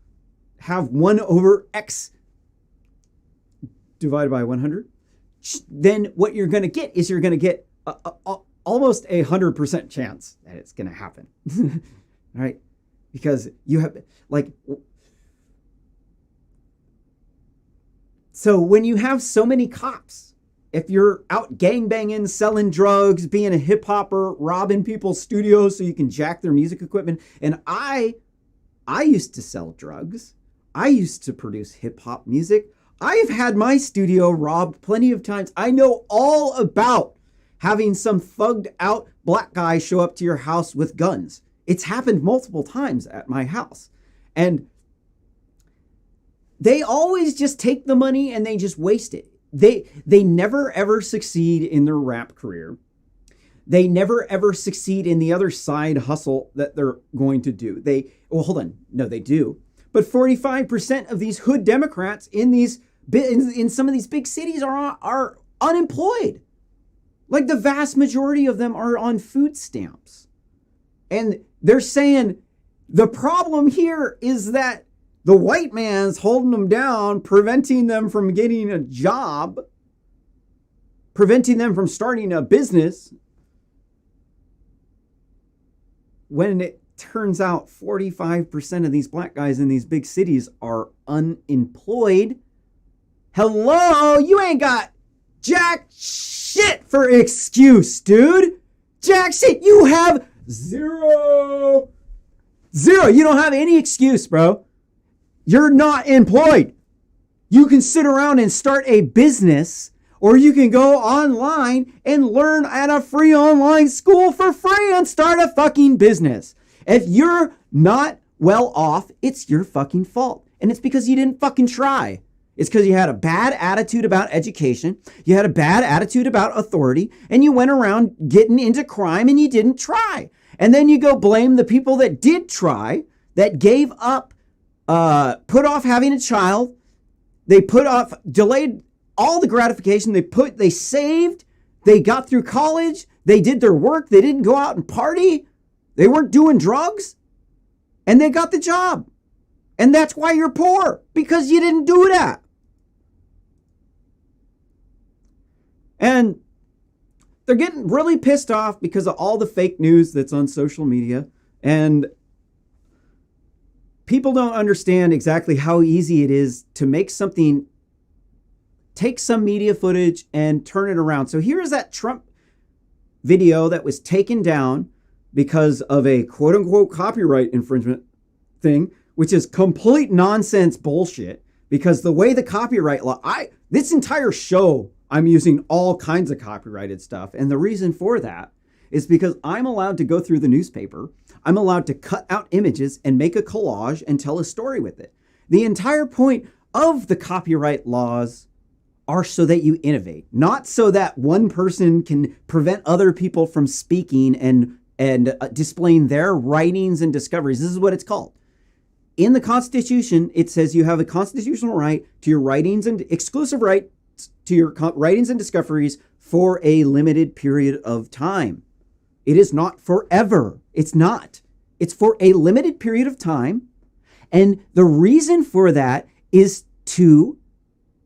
have 1 over X divided by 100, then what you're going to get is you're going to get almost 100% chance that it's going to happen. Right? Because you have, like, so when you have so many cops, if you're out gangbanging, selling drugs, being a hip hopper, robbing people's studios so you can jack their music equipment, and I I used to sell drugs. I used to produce hip hop music. I've had my studio robbed plenty of times. I know all about having some thugged out black guy show up to your house with guns. It's happened multiple times at my house. And they always just take the money and they just waste it. They never ever succeed in their rap career. They never ever succeed in the other side hustle that they're going to do. They do. But 45% of these hood Democrats in some of these big cities are unemployed. Like the vast majority of them are on food stamps. And they're saying the problem here is that the white man's holding them down, preventing them from getting a job, preventing them from starting a business. When it turns out 45% of these black guys in these big cities are unemployed. Hello, you ain't got jack shit for excuse, dude. Jack shit. You have zero. You don't have any excuse, bro. You're not employed. You can sit around and start a business, or you can go online and learn at a free online school for free and start a fucking business. If you're not well off, it's your fucking fault. And it's because you didn't fucking try. It's because you had a bad attitude about education. You had a bad attitude about authority, and you went around getting into crime and you didn't try. And then you go blame the people that did try, that gave up, put off having a child. They delayed all the gratification. They saved, they got through college, they did their work, they didn't go out and party, they weren't doing drugs, and they got the job. And that's why you're poor, because you didn't do that. And they're getting really pissed off because of all the fake news that's on social media. And people don't understand exactly how easy it is to make something, take some media footage and turn it around. So here is that Trump video that was taken down because of a quote unquote copyright infringement thing, which is complete nonsense bullshit, because the way the copyright law, this entire show, I'm using all kinds of copyrighted stuff. And the reason for that is because I'm allowed to go through the newspaper. I'm allowed to cut out images and make a collage and tell a story with it. The entire point of the copyright laws are so that you innovate, not so that one person can prevent other people from speaking and displaying their writings and discoveries. This is what it's called. In the Constitution, it says you have a constitutional right to your writings and exclusive right to your writings and discoveries for a limited period of time. It is not forever. It's not. It's for a limited period of time. And the reason for that is to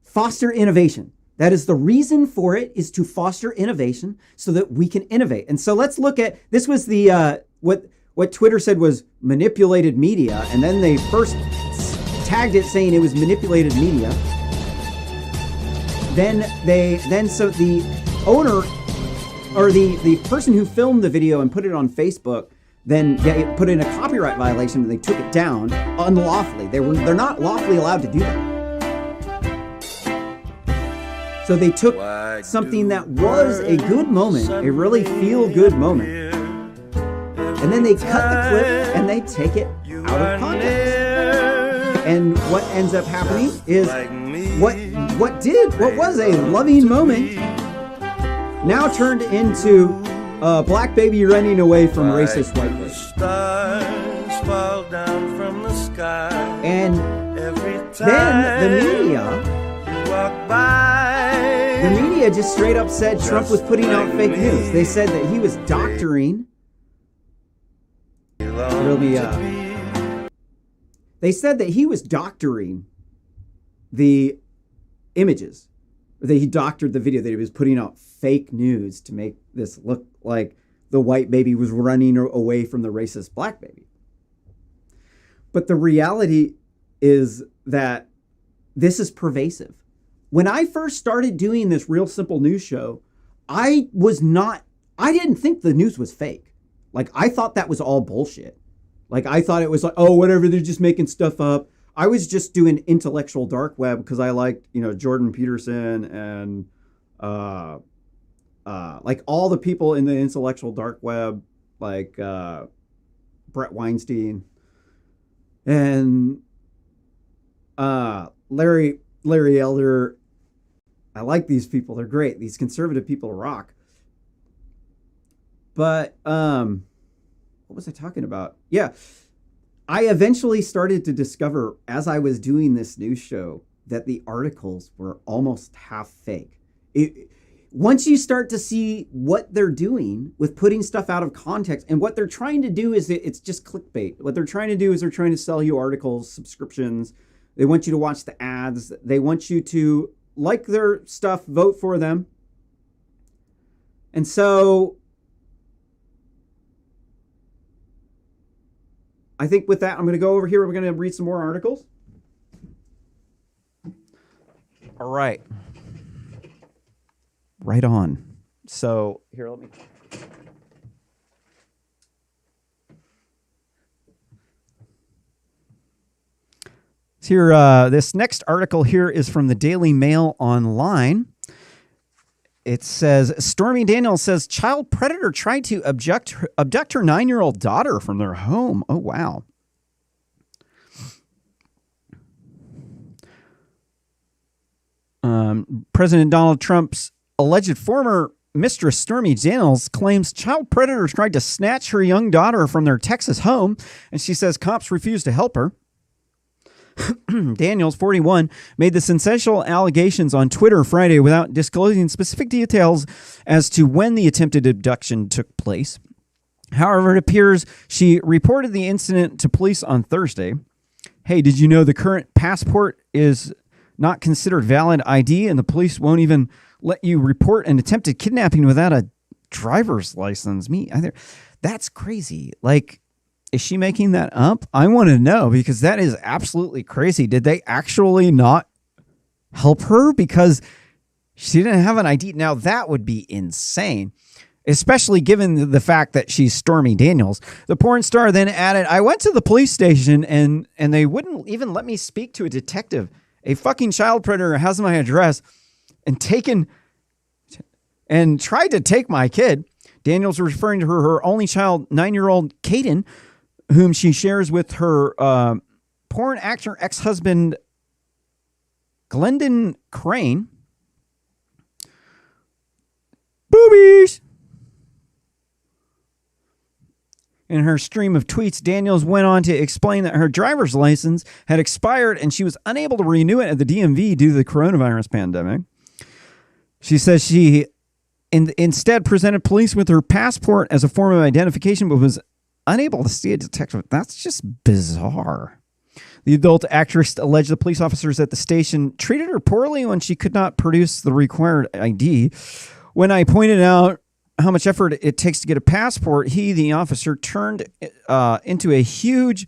foster innovation. That is the reason for it, is to foster innovation so that we can innovate. And so let's look at, this was the, what Twitter said was manipulated media. And then they first tagged it saying it was manipulated media. So the owner, or the person who filmed the video and put it on Facebook, then it put in a copyright violation and they took it down unlawfully. They're not lawfully allowed to do that. So they took something that was a good moment, a really feel-good moment, and then they cut the clip and they take it out of context. And what ends up happening is what was a loving moment now turned into a black baby running away from racist white lady. And then the media just straight up said Trump was putting out fake news. They said that he was doctoring. They said that he was doctoring the images, that he doctored the video, that he was putting out fake news to make this look like the white baby was running away from the racist black baby. But the reality is that this is pervasive. When I first started doing this Real Simple News show, I didn't think the news was fake. Like, I thought that was all bullshit. Like, I thought it was like, oh, whatever, they're just making stuff up. I was just doing intellectual dark web because I liked, Jordan Peterson and like all the people in the intellectual dark web, like Brett Weinstein and Larry Elder. I like these people. They're great. These conservative people rock. But what was I talking about? Yeah. I eventually started to discover as I was doing this news show that the articles were almost half fake. Once you start to see what they're doing with putting stuff out of context, and what they're trying to do is it's just clickbait. What they're trying to do is they're trying to sell you articles, subscriptions. They want you to watch the ads. They want you to like their stuff, vote for them. And so I think with that, I'm going to go over here. We're going to read some more articles. All right. Right on. So here, let me. Here, this next article here is from the Daily Mail Online. It says, Stormy Daniels says child predator tried to abduct her 9-year-old daughter from their home. Oh, wow. President Donald Trump's alleged former mistress, Stormy Daniels, claims child predators tried to snatch her young daughter from their Texas home, and she says cops refused to help her. Daniels, 41, made the sensational allegations on Twitter Friday without disclosing specific details as to when the attempted abduction took place. However, it appears she reported the incident to police on Thursday. Hey, did you know the current passport is not considered valid ID, and the police won't even let you report an attempted kidnapping without a driver's license? Me either. That's crazy. Like, is she making that up? I want to know, because that is absolutely crazy. Did they actually not help her because she didn't have an ID? Now, that would be insane, especially given the fact that she's Stormy Daniels. The porn star then added, I went to the police station and they wouldn't even let me speak to a detective. A fucking child predator has my address and tried to take my kid. Daniels was referring to her only child, 9-year-old Caden, whom she shares with her porn actor ex-husband, Glendon Crane. Boobies! In her stream of tweets, Daniels went on to explain that her driver's license had expired and she was unable to renew it at the DMV due to the coronavirus pandemic. She says she instead presented police with her passport as a form of identification, but was unable to see a detective. That's just bizarre. The adult actress alleged the police officers at the station treated her poorly when she could not produce the required ID. When I pointed out how much effort it takes to get a passport, the officer, turned into a huge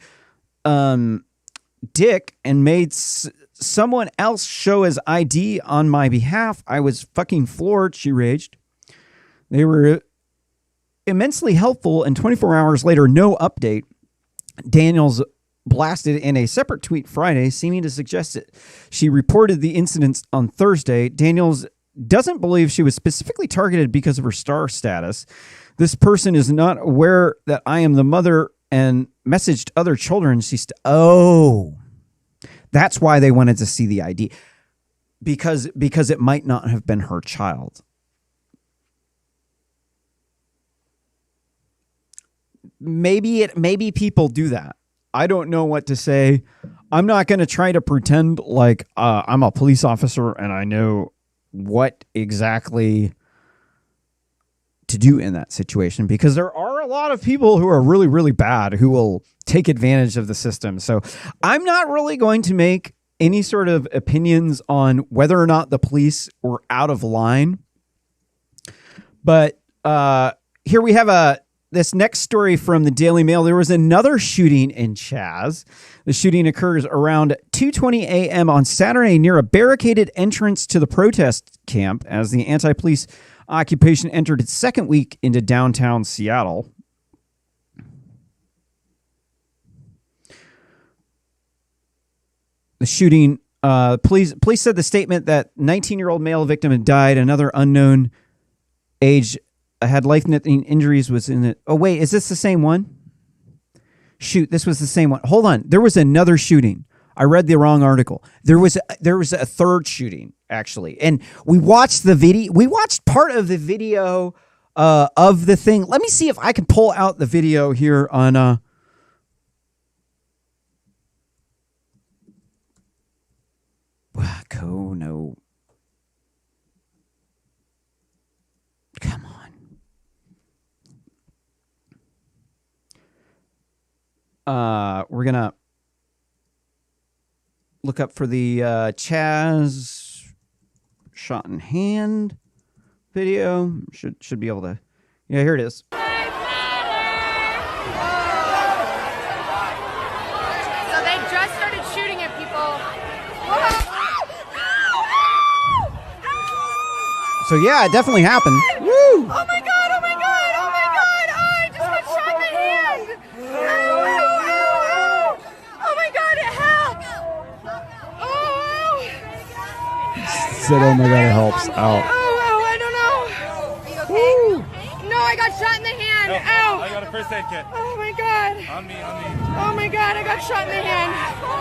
dick and made someone else show his ID on my behalf. I was fucking floored, she raged. They were immensely helpful, and 24 hours later, no update. Daniels blasted in a separate tweet Friday, seeming to suggest that she reported the incidents on Thursday. Daniels doesn't believe she was specifically targeted because of her star status. This person is not aware that I am the mother and messaged other children. That's why they wanted to see the ID, because it might not have been her child. Maybe people do that. I don't know what to say. I'm not going to try to pretend like I'm a police officer and I know what exactly to do in that situation, because there are a lot of people who are really, really bad who will take advantage of the system. So I'm not really going to make any sort of opinions on whether or not the police were out of line. But here we have this next story from the Daily Mail. There was another shooting in CHAZ. The shooting occurs around 2:20 a.m. on Saturday near a barricaded entrance to the protest camp as the anti-police occupation entered its second week into downtown Seattle. the shooting. Police said the statement that 19-year-old male victim had died. Another unknown age had life-threatening injuries. Was in it. Oh wait, is this the same one? Shoot, this was the same one. Hold on, there was another shooting. I read the wrong article. There was a third shooting actually, and we watched the video. We watched part of the video of the thing. Let me see if I can pull out the video here on. Wacko, no. Come on. We're gonna look up for the CHAZ shot in hand video. Should be able to. Yeah, here it is. So they just started shooting at people. So yeah, it definitely happened. Woo! Oh my god, oh my god, oh my god! Oh, I just got shot in the hand! Ow, ow, ow, ow. Oh my god, it helps! Oh! Said, oh my god, it helps. Ow. Oh, I don't know. Are you okay? No, I got shot in the hand. Ow! I got a first aid kit. Oh my god. On me. Oh my god, I got shot in the hand. Oh.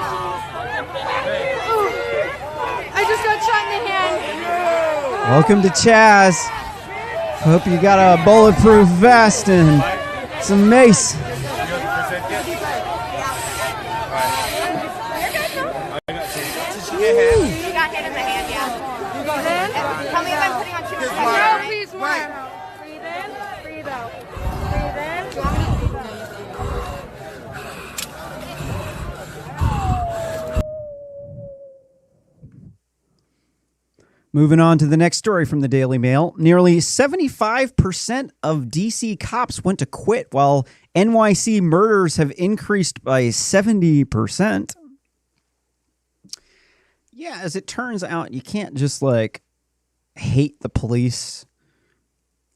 I just got shot in the hand. Welcome to CHAZ. Hope you got a bulletproof vest and some mace. You got hit in the hand, yeah. You got hit? Tell me if I'm putting on too much pressure. No, please, more. Breathe in, breathe out. Breathe in. Moving on to the next story from the Daily Mail. Nearly 75% of DC cops went to quit, while NYC murders have increased by 70%. Yeah, as it turns out, you can't just like hate the police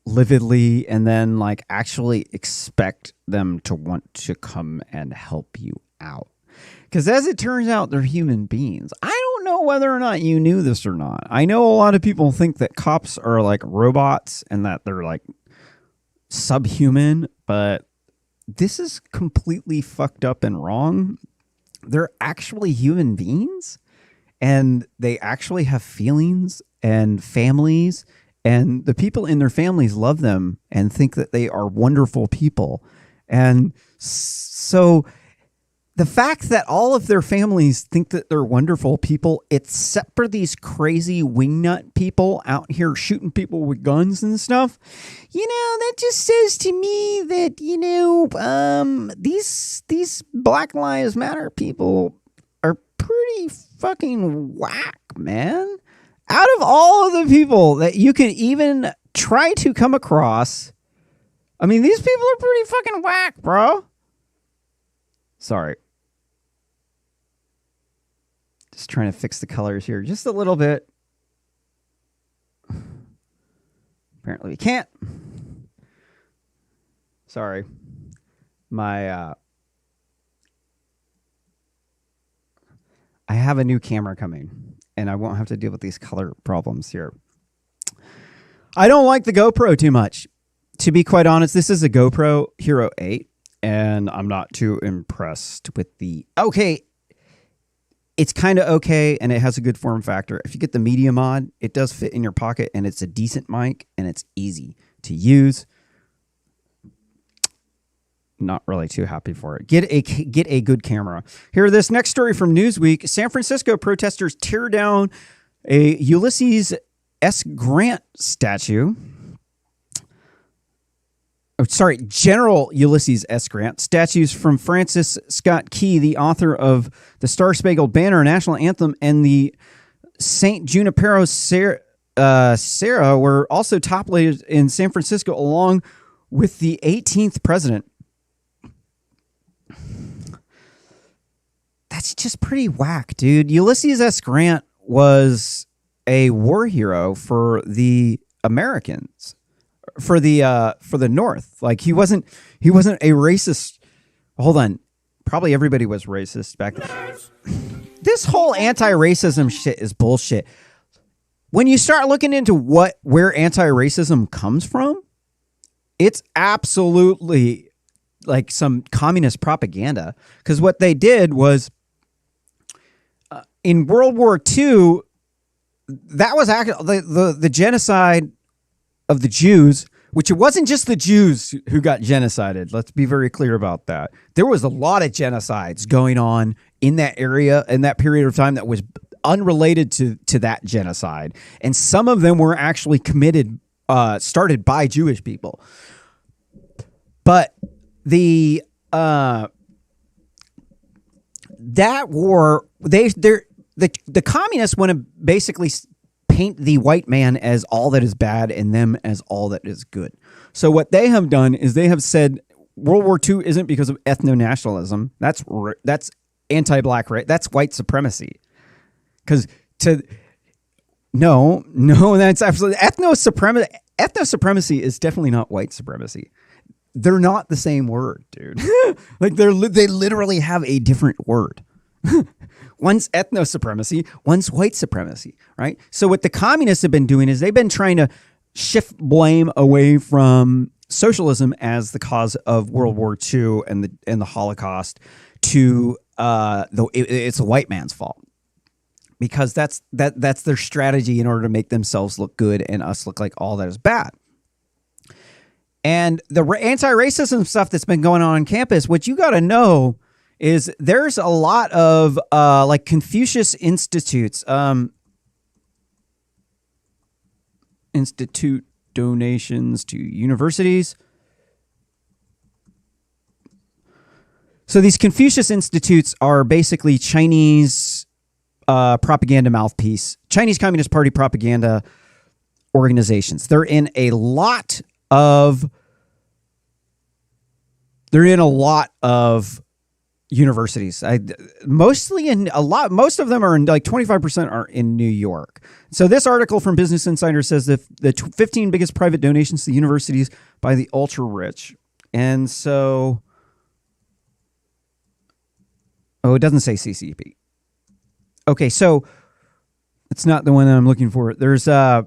lividly and then like actually expect them to want to come and help you out. Because as it turns out, they're human beings. I don't know whether or not you knew this or not. I know a lot of people think that cops are like robots and that they're like subhuman, but this is completely fucked up and wrong. They're actually human beings, and they actually have feelings and families, and the people in their families love them and think that they are wonderful people. And so the fact that all of their families think that they're wonderful people, except for these crazy wingnut people out here shooting people with guns and stuff, you know, that just says to me that, you know, these Black Lives Matter people are pretty fucking whack, man. Out of all of the people that you can even try to come across, I mean, these people are pretty fucking whack, bro. Sorry. Just trying to fix the colors here just a little bit. Apparently we can't. Sorry. I have a new camera coming, and I won't have to deal with these color problems here. I don't like the GoPro too much. To be quite honest, this is a GoPro Hero 8, and I'm not too impressed with the... Okay, it's kind of okay, and it has a good form factor. If you get the media mod, it does fit in your pocket, and it's a decent mic, and it's easy to use. Not really too happy for it. Get a good camera. Here, this next story from Newsweek. San Francisco protesters tear down a Ulysses S. Grant statue. Oh, sorry, General Ulysses S. Grant. Statues from Francis Scott Key, the author of the Star Spangled Banner, National Anthem, and the St. Junipero Serra were also topped in San Francisco along with the 18th president. That's just pretty whack, dude. Ulysses S. Grant was a war hero for the Americans, for the North. Like he wasn't a racist. Hold on, probably everybody was racist back then. this whole anti-racism shit is bullshit. When you start looking into where anti-racism comes from, it's absolutely like some communist propaganda. Because what they did was in World War II, that was actually the genocide of the Jews, which it wasn't just the Jews who got genocided. Let's be very clear about that. There was a lot of genocides going on in that area in that period of time that was unrelated to that genocide. And some of them were actually started by Jewish people. But the war, the communists want to basically paint the white man as all that is bad and them as all that is good. So what they have done is they have said World War II isn't because of ethno-nationalism. That's anti-black, right? That's white supremacy. Because no, that's absolutely ethno-supremacy is definitely not white supremacy. They're not the same word, dude. Like they literally have a different word. One's ethno-supremacy, one's white supremacy, right? So what the communists have been doing is they've been trying to shift blame away from socialism as the cause of World War II and the Holocaust to it's a white man's fault. Because that's their strategy in order to make themselves look good and us look like all that is bad. And the anti-racism stuff that's been going on campus, what you got to know is there's a lot of like Confucius institutes, institute donations to universities. So these Confucius institutes are basically Chinese propaganda mouthpiece, Chinese Communist Party propaganda organizations. They're in a lot of universities. Most of them are in like 25% are in New York. So this article from Business Insider says that the 15 biggest private donations to universities by the ultra rich. And so, it doesn't say CCP. Okay, so it's not the one that I'm looking for. There's here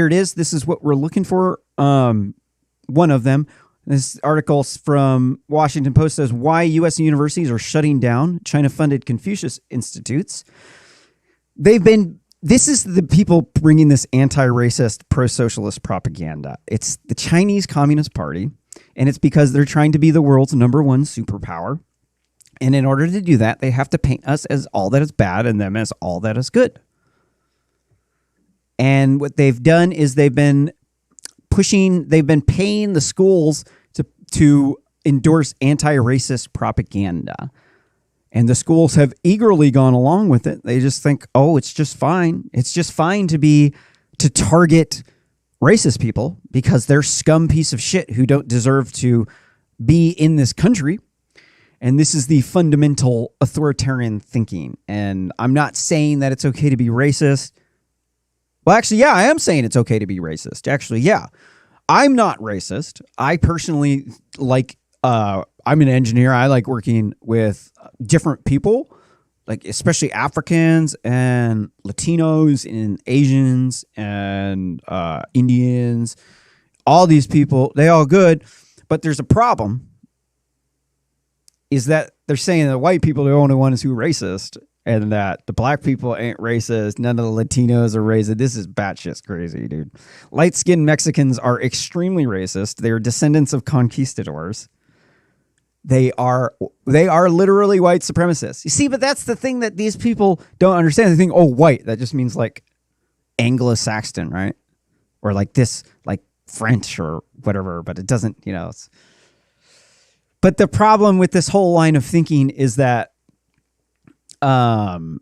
it is. This is what we're looking for. One of them. This article from Washington Post says why U.S. universities are shutting down China-funded Confucius institutes. This is the people bringing this anti-racist, pro-socialist propaganda. It's the Chinese Communist Party, and it's because they're trying to be the world's number one superpower. And in order to do that, they have to paint us as all that is bad and them as all that is good. And what they've done is they've been paying the schools to endorse anti-racist propaganda. And the schools have eagerly gone along with it. They just think, oh, it's just fine. It's just fine to target racist people because they're scum piece of shit who don't deserve to be in this country. And this is the fundamental authoritarian thinking. And I'm not saying that it's okay to be racist. Well, actually, yeah, I am saying it's okay to be racist. Actually, yeah. I'm not racist. I personally I'm an engineer. I like working with different people, like especially Africans and Latinos and Asians and Indians. All these people, they all good. But there's a problem. Is that they're saying that white people are the only ones who are racist and that the black people ain't racist. None of the Latinos are racist. This is batshit crazy, dude. Light-skinned Mexicans are extremely racist. They are descendants of conquistadors. They are literally white supremacists. You see, but that's the thing that these people don't understand. They think, oh, white, that just means like Anglo-Saxon, right? Or like this, like French or whatever, but it doesn't, it's... But the problem with this whole line of thinking is that the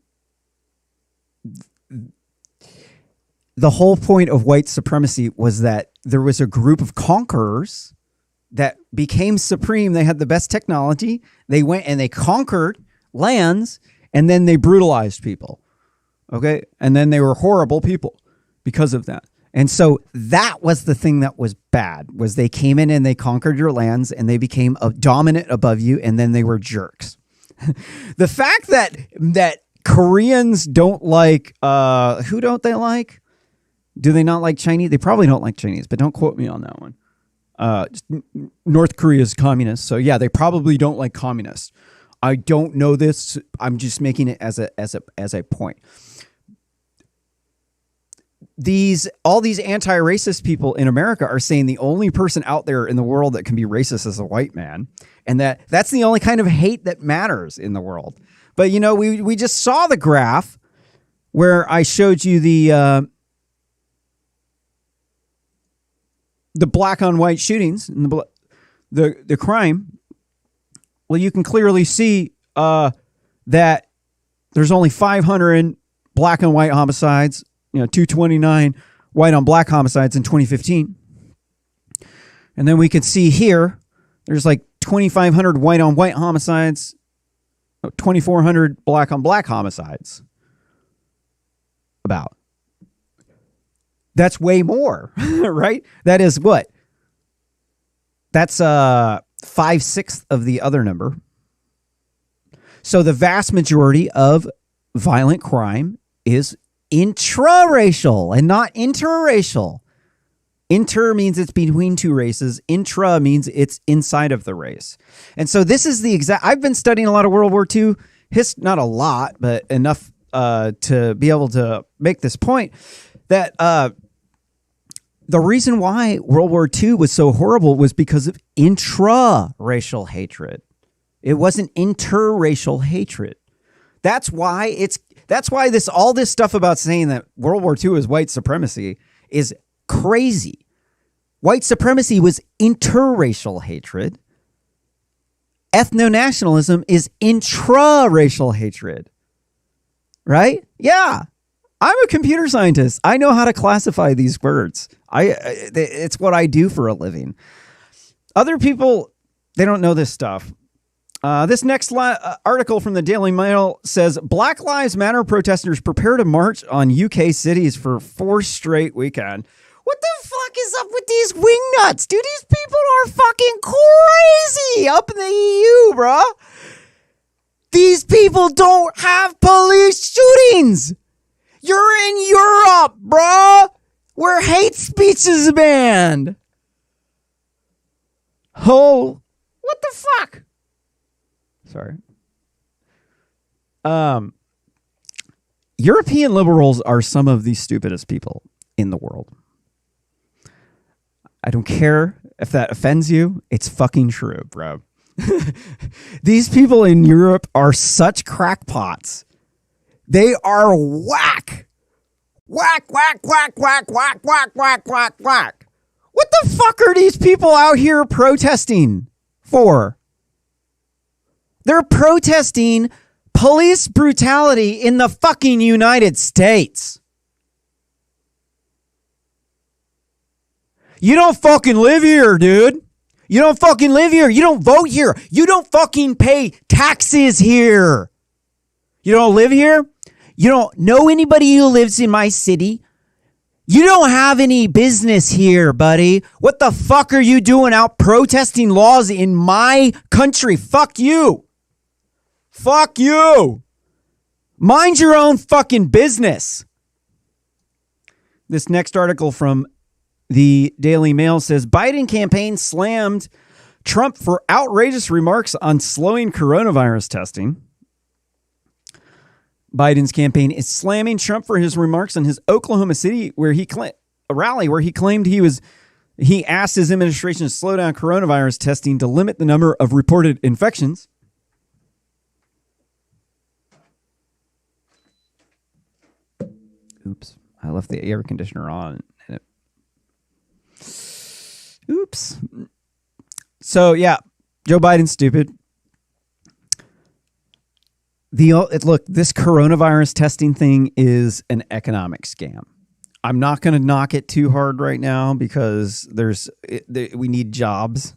whole point of white supremacy was that there was a group of conquerors that became supreme. They had the best technology. They went and they conquered lands, and then they brutalized people. Okay? And then they were horrible people because of that. And so that was the thing that was bad, was they came in and they conquered your lands and they became dominant above you, and then they were jerks. The fact that Koreans don't like, who don't they like? Do they not like Chinese? They probably don't like Chinese, but don't quote me on that one. North Korea is communist, so yeah, they probably don't like communists. I don't know this. I'm just making it as a point. All these anti-racist people in America are saying the only person out there in the world that can be racist is a white man, and that's the only kind of hate that matters in the world. But you know, we just saw the graph where I showed you the black on white shootings and the crime. Well, you can clearly see that there's only 500 black and white homicides, 229 white on black homicides in 2015. And then we can see here, there's like 2,500 white on white homicides, 2,400 black on black homicides. About. That's way more, right? That is what? That's 5/6 of the other number. So the vast majority of violent crime is intraracial and not interracial. Inter means it's between two races. Intra means it's inside of the race. And so this is the exact... I've been studying a lot of World War II. Not a lot, but enough to be able to make this point that the reason why World War II was so horrible was because of intra-racial hatred. It wasn't interracial hatred. That's why all this stuff about saying that World War II is white supremacy is crazy. White supremacy was interracial hatred. Ethno-nationalism is intra-racial hatred. Right? Yeah. I'm a computer scientist. I know how to classify these words. It's what I do for a living. Other people, they don't know this stuff. This next article from the Daily Mail says, Black Lives Matter protesters prepare to march on UK cities for 4 straight weekend. What the fuck is up with these wingnuts? Dude, these people are fucking crazy up in the EU, bro. These people don't have police shootings. You're in Europe, bro, where hate speech is banned. Oh, what the fuck? Sorry. European liberals are some of the stupidest people in the world. I don't care if that offends you. It's fucking true, bro. These people in Europe are such crackpots. They are whack. Whack, whack, whack, whack, whack, whack, whack, whack, whack. What the fuck are these people out here protesting for? They're protesting police brutality in the fucking United States. You don't fucking live here, dude. You don't fucking live here. You don't vote here. You don't fucking pay taxes here. You don't live here. You don't know anybody who lives in my city. You don't have any business here, buddy. What the fuck are you doing out protesting laws in my country? Fuck you. Fuck you. Mind your own fucking business. This next article from the Daily Mail says Biden campaign slammed Trump for outrageous remarks on slowing coronavirus testing. Biden's campaign is slamming Trump for his remarks on his Oklahoma City rally where he claimed he asked his administration to slow down coronavirus testing to limit the number of reported infections. Oops, I left the air conditioner on. Oops. So yeah, Joe Biden's stupid. Look, this coronavirus testing thing is an economic scam. I'm not going to knock it too hard right now because we need jobs.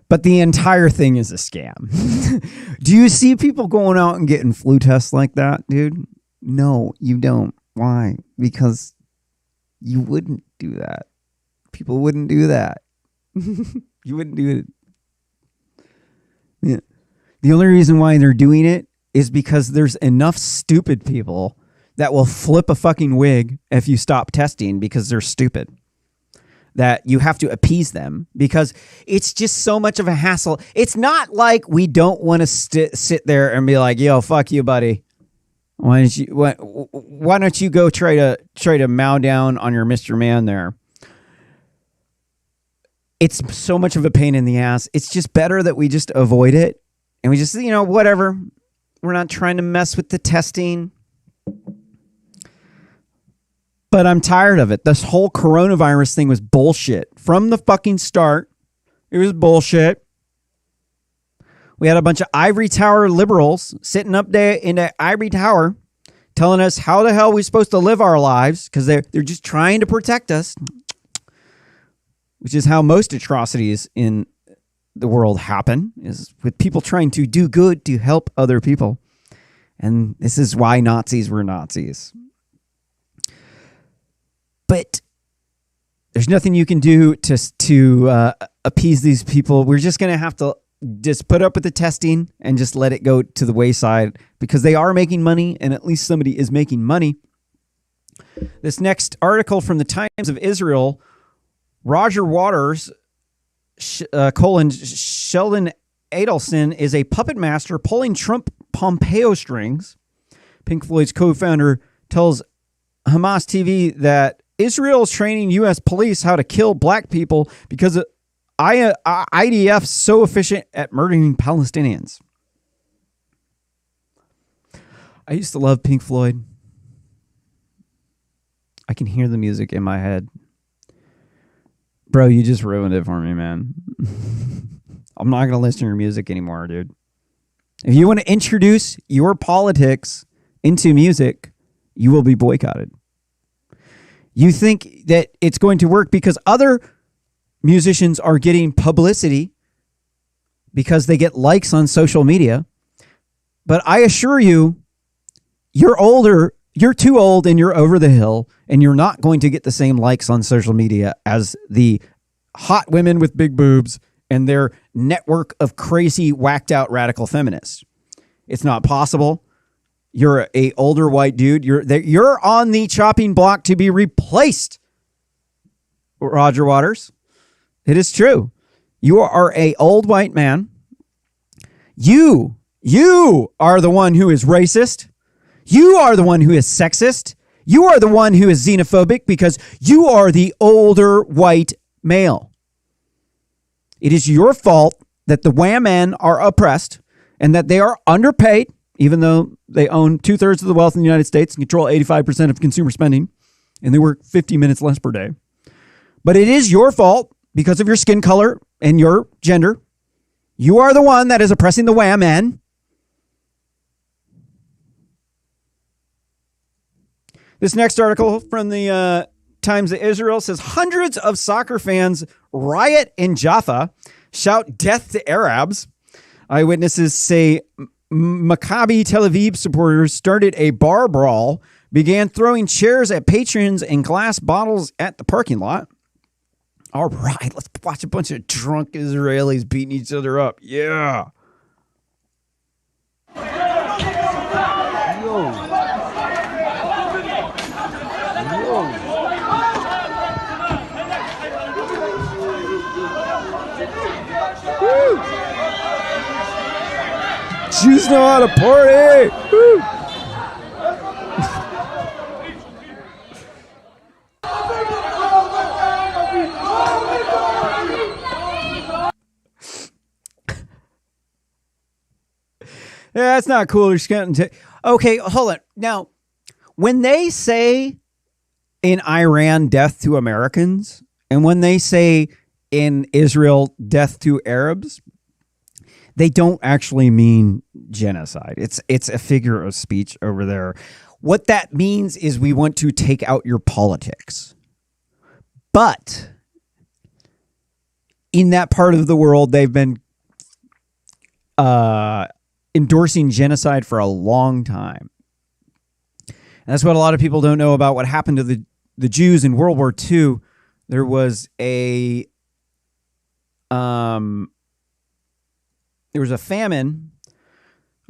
But the entire thing is a scam. Do you see people going out and getting flu tests like that, dude? No, you don't. Why? Because You wouldn't do that. People wouldn't do that. You wouldn't do it. Yeah. The only reason why they're doing it is because there's enough stupid people that will flip a fucking wig if you stop testing because they're stupid. That you have to appease them because it's just so much of a hassle. It's not like we don't want to sit there and be like, yo, fuck you, buddy. Why don't you go try to mow down on your Mr. Man there? It's so much of a pain in the ass. It's just better that we just avoid it. And we just, whatever. We're not trying to mess with the testing. But I'm tired of it. This whole coronavirus thing was bullshit. From the fucking start, it was bullshit. We had a bunch of ivory tower liberals sitting up there in the ivory tower telling us how the hell we're supposed to live our lives because they're just trying to protect us, which is how most atrocities in the world happen, is with people trying to do good to help other people. And this is why Nazis were Nazis. But there's nothing you can do to appease these people. We're just going to have to just put up with the testing and just let it go to the wayside because they are making money, and at least somebody is making money. This next article from the Times of Israel, Roger Waters, Sheldon Adelson is a puppet master pulling Trump Pompeo strings. Pink Floyd's co-founder tells Hamas TV that Israel is training U.S. police how to kill black people because IDF's so efficient at murdering Palestinians. I used to love Pink Floyd. I can hear the music in my head. Bro, you just ruined it for me, man. I'm not going to listen to your music anymore, dude. If you want to introduce your politics into music, you will be boycotted. You think that it's going to work because other musicians are getting publicity because they get likes on social media. But I assure you, you're older, you're too old, and you're over the hill, and you're not going to get the same likes on social media as the hot women with big boobs and their network of crazy, whacked out radical feminists. It's not possible. You're a older white dude. You're on the chopping block to be replaced, Roger Waters. It is true. You are a old white man. You are the one who is racist. You are the one who is sexist. You are the one who is xenophobic because you are the older white male. It is your fault that the wham men are oppressed and that they are underpaid, even though they own 2/3 of the wealth in the United States and control 85% of consumer spending, and they work 50 minutes less per day. But it is your fault because of your skin color and your gender. You are the one that is oppressing the wham men. This next article from the Times of Israel says hundreds of soccer fans riot in Jaffa, shout death to Arabs. Eyewitnesses say Maccabi Tel Aviv supporters started a bar brawl, began throwing chairs at patrons and glass bottles at the parking lot. All right, let's watch a bunch of drunk Israelis beating each other up. Yeah. Jews know how to party. Woo. Yeah, that's not cool. Okay, hold on. Now, when they say in Iran death to Americans, and when they say in Israel death to Arabs, they don't actually mean genocide. It's a figure of speech over there. What that means is we want to take out your politics. But in that part of the world, they've been endorsing genocide for a long time. And that's what a lot of people don't know about what happened to the the Jews in World War II, there was a famine.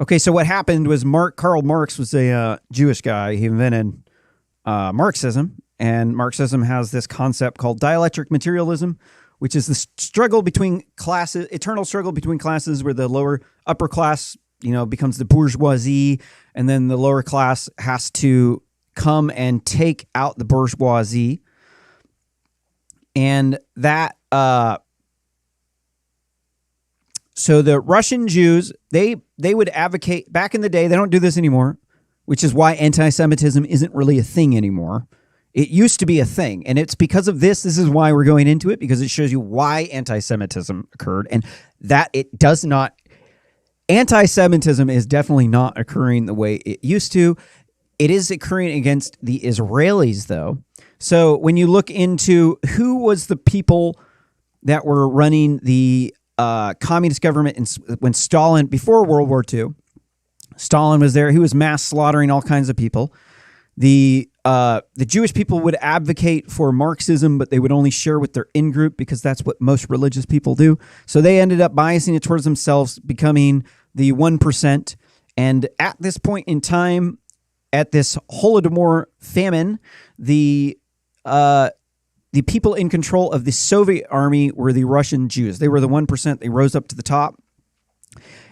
Okay, so what happened was Karl Marx was a Jewish guy. He invented Marxism, and Marxism has this concept called dialectic materialism, which is the struggle between classes, eternal struggle between classes, where the upper class, becomes the bourgeoisie, and then the lower class has to come and take out the bourgeoisie. And that, so the Russian Jews, they would advocate, back in the day, they don't do this anymore, which is why anti-Semitism isn't really a thing anymore. It used to be a thing, and it's because of this. This is why we're going into it, because it shows you why anti-Semitism occurred, and that it does not. Anti-Semitism is definitely not occurring the way it used to. It is occurring against the Israelis, though. So when you look into who was the people that were running the communist government when Stalin, before World War II, Stalin was there. He was mass slaughtering all kinds of people. The Jewish people would advocate for Marxism, but they would only share with their in-group, because that's what most religious people do. So they ended up biasing it towards themselves, becoming the 1%. And at this point in time, at this Holodomor famine, the people in control of the Soviet army were the Russian Jews. They were the 1%. They rose up to the top,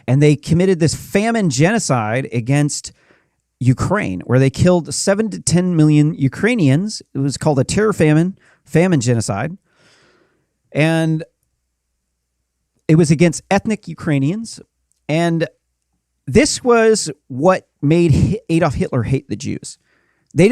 and they committed this famine genocide against Ukraine, where they killed 7 to 10 million Ukrainians. It was called a terror famine genocide. And it was against ethnic Ukrainians. And this was what made Adolf Hitler hate the Jews. They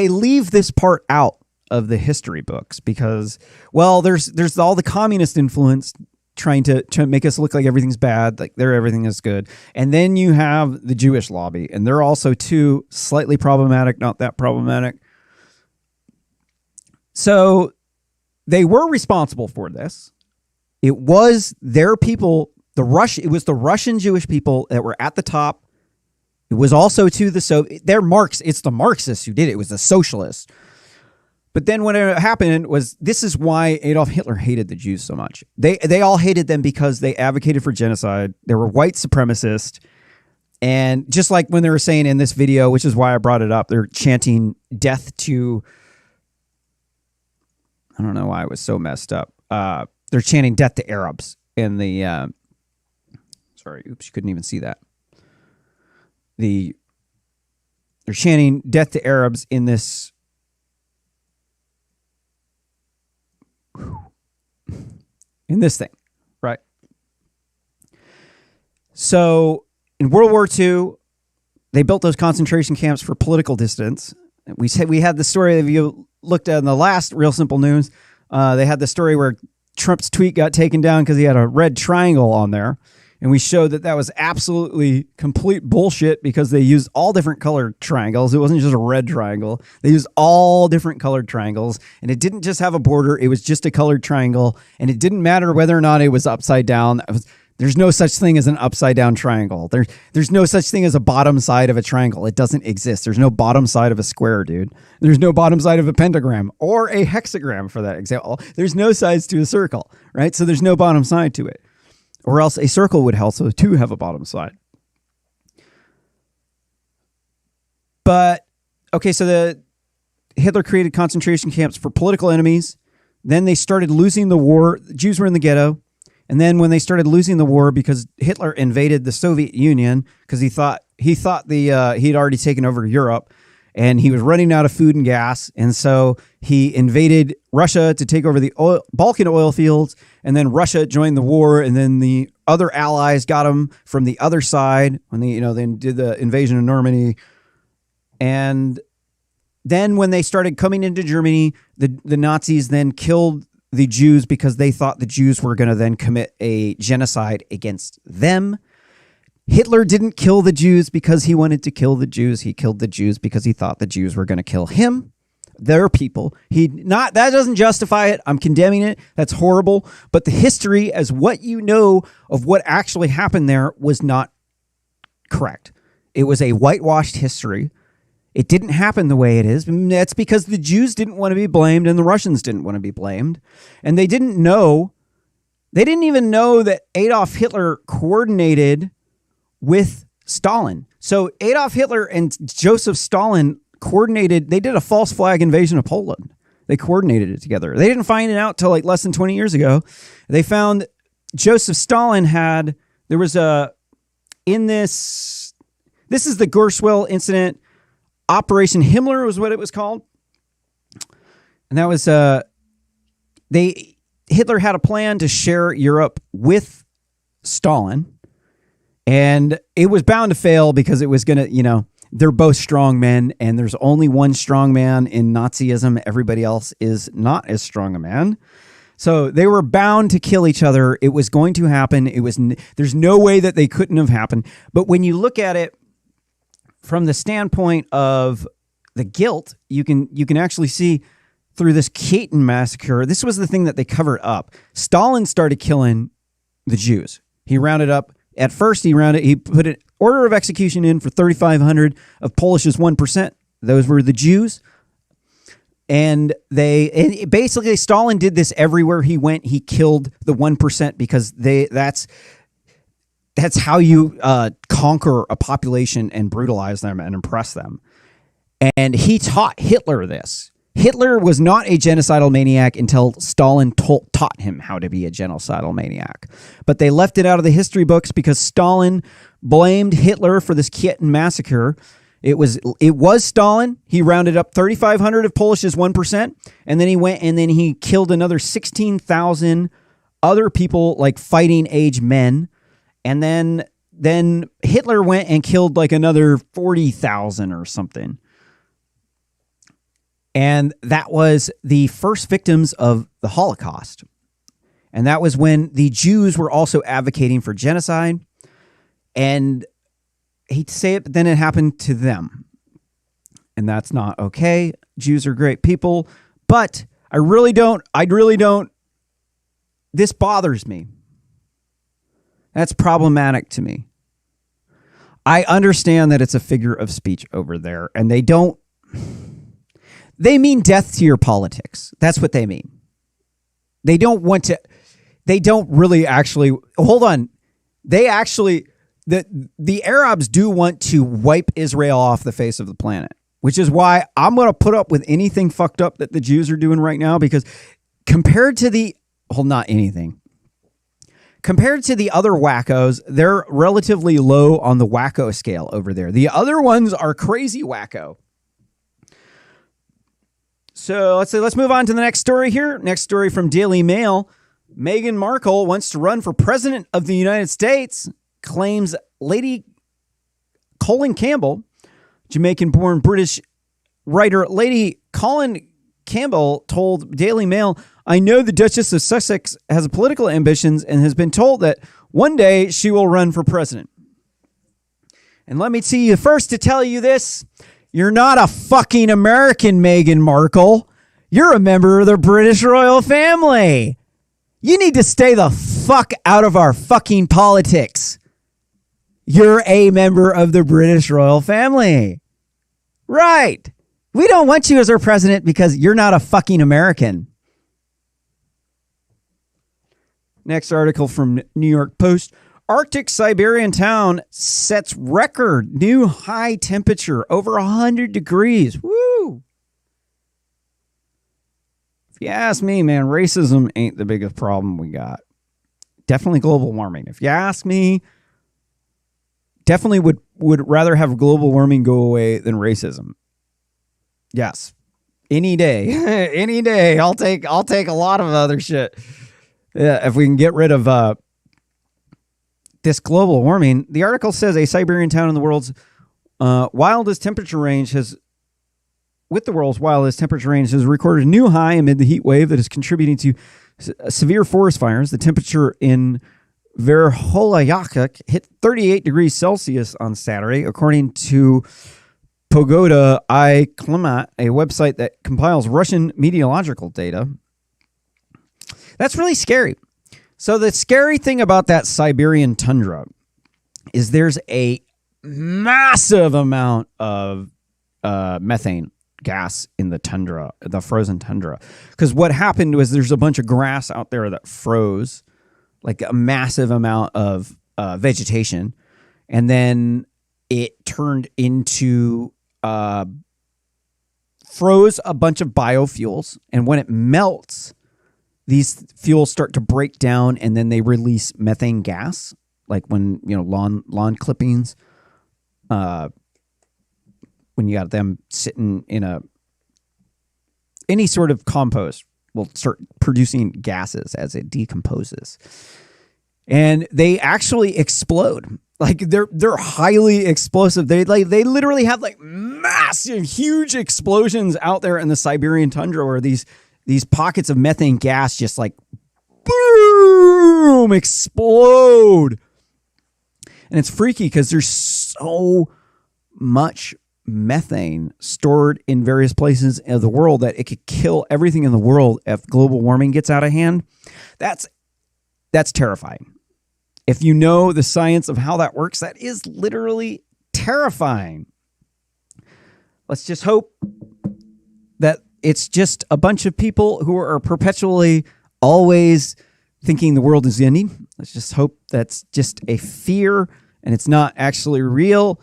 leave this part out of the history books because, well, there's all the communist influence trying to make us look like everything's bad, like everything is good. And then you have the Jewish lobby, and they're also too slightly problematic, not that problematic. So they were responsible for this. It was their people, it was the Russian Jewish people that were at the top. It was also to it's the Marxists who did it. It was the socialists. But then what happened was, this is why Adolf Hitler hated the Jews so much. They all hated them because they advocated for genocide. They were white supremacists. And just like when they were saying in this video, which is why I brought it up, they're chanting death to, I don't know why it was so messed up. They're chanting death to Arabs in the, sorry, oops, you couldn't even see that. They're chanting death to Arabs in this, thing, right? So in World War II, they built those concentration camps for political dissidents. We had the story, if you looked at in the last Real Simple News, they had the story where Trump's tweet got taken down because he had a red triangle on there. And we showed that was absolutely complete bullshit, because they used all different colored triangles. It wasn't just a red triangle. They used all different colored triangles. And it didn't just have a border. It was just a colored triangle. And it didn't matter whether or not it was upside down. There's no such thing as an upside down triangle. There's no such thing as a bottom side of a triangle. It doesn't exist. There's no bottom side of a square, dude. There's no bottom side of a pentagram or a hexagram, for that example. There's no sides to a circle, right? So there's no bottom side to it. Or else a circle would also too have a bottom side. But, okay, so Hitler created concentration camps for political enemies. Then they started losing the war. The Jews were in the ghetto. And then when they started losing the war, because Hitler invaded the Soviet Union, because he thought he'd already taken over Europe, and he was running out of food and gas. And so he invaded Russia to take over the Balkan oil fields. And then Russia joined the war. And then the other allies got him from the other side when they did the invasion of Normandy. And then when they started coming into Germany, the Nazis then killed the Jews because they thought the Jews were going to then commit a genocide against them. Hitler didn't kill the Jews because he wanted to kill the Jews. He killed the Jews because he thought the Jews were going to kill him, their people. That doesn't justify it. I'm condemning it. That's horrible. But the history, as what you know of what actually happened there, was not correct. It was a whitewashed history. It didn't happen the way it is. That's because the Jews didn't want to be blamed and the Russians didn't want to be blamed. And they didn't even know that Adolf Hitler coordinated with Stalin. So Adolf Hitler and Joseph Stalin coordinated, they did a false flag invasion of Poland. They coordinated it together. They didn't find it out till like less than 20 years ago. They found Joseph Stalin this is the Gerswell incident. Operation Himmler was what it was called. And that was, Hitler had a plan to share Europe with Stalin. And it was bound to fail because it was going to, they're both strong men and there's only one strong man in Nazism. Everybody else is not as strong a man. So they were bound to kill each other. It was going to happen. There's no way that they couldn't have happened. But when you look at it from the standpoint of the guilt, you can actually see through this Katyn massacre. This was the thing that they covered up. Stalin started killing the Jews. He rounded up. At first, he put an order of execution in for 3,500 of Polish's 1%. Those were the Jews. And basically Stalin did this everywhere he went. He killed the 1% because that's how you conquer a population and brutalize them and impress them. And he taught Hitler this. Hitler was not a genocidal maniac until Stalin taught him how to be a genocidal maniac. But they left it out of the history books because Stalin blamed Hitler for this Katyn massacre. It was Stalin. He rounded up 3,500 of Polish's 1%, and then he went and then he killed another 16,000 other people, like fighting age men. And then Hitler went and killed like another 40,000 or something. And that was the first victims of the Holocaust. And that was when the Jews were also advocating for genocide. And I hate to say it, but then it happened to them. And that's not okay. Jews are great people. But I really don't, this bothers me. That's problematic to me. I understand that it's a figure of speech over there. And they mean death to your politics. That's what they mean. They don't really actually, hold on. They actually, the Arabs do want to wipe Israel off the face of the planet, which is why I'm going to put up with anything fucked up that the Jews are doing right now, because compared to the other wackos, they're relatively low on the wacko scale over there. The other ones are crazy wacko. So let's move on to the next story here. Next story from Daily Mail. Meghan Markle wants to run for president of the United States, claims Lady Colin Campbell, Jamaican-born British writer Lady Colin Campbell told Daily Mail, "I know the Duchess of Sussex has political ambitions and has been told that one day she will run for president. And let me see you first to tell you this. You're not a fucking American, Meghan Markle. You're a member of the British royal family. You need to stay the fuck out of our fucking politics. You're a member of the British royal family. Right. We don't want you as our president because you're not a fucking American." Next article from New York Post. Arctic Siberian town sets record new high temperature over 100 degrees. Woo! If you ask me, man, racism ain't the biggest problem we got. Definitely global warming. If you ask me, definitely would rather have global warming go away than racism. Yes. Any day. Any day. I'll take a lot of other shit. Yeah, if we can get rid of this global warming. The article says a Siberian town in the world's wildest temperature range has recorded a new high amid the heat wave that is contributing to severe forest fires. The temperature in Verkhoyansk hit 38 degrees Celsius on Saturday, according to Pogoda iClimate, a website that compiles Russian meteorological data. That's really scary. So the scary thing about that Siberian tundra is there's a massive amount of methane gas in the tundra, the frozen tundra. Because what happened was there's a bunch of grass out there that froze, like a massive amount of vegetation, and then it turned into froze a bunch of biofuels, and when it melts, these fuels start to break down, and then they release methane gas, like when lawn clippings, when you got them sitting in any sort of compost will start producing gases as it decomposes, and they actually explode. Like they're highly explosive. They literally have like massive, huge explosions out there in the Siberian tundra where these pockets of methane gas just like boom explode. And it's freaky because there's so much methane stored in various places of the world that it could kill everything in the world if global warming gets out of hand. That's terrifying. If you know the science of how that works, that is literally terrifying. Let's just hope that it's just a bunch of people who are perpetually always thinking the world is ending. Let's just hope that's just a fear and it's not actually real.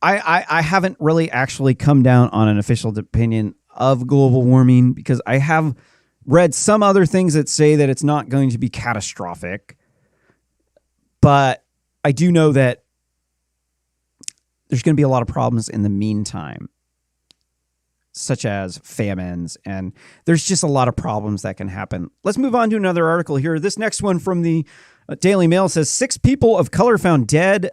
I haven't really actually come down on an official opinion of global warming because I have read some other things that say that it's not going to be catastrophic. But I do know that there's going to be a lot of problems in the meantime, such as famines, and there's just a lot of problems that can happen. Let's move on to another article here. This next one from the Daily Mail says 6 people of color found dead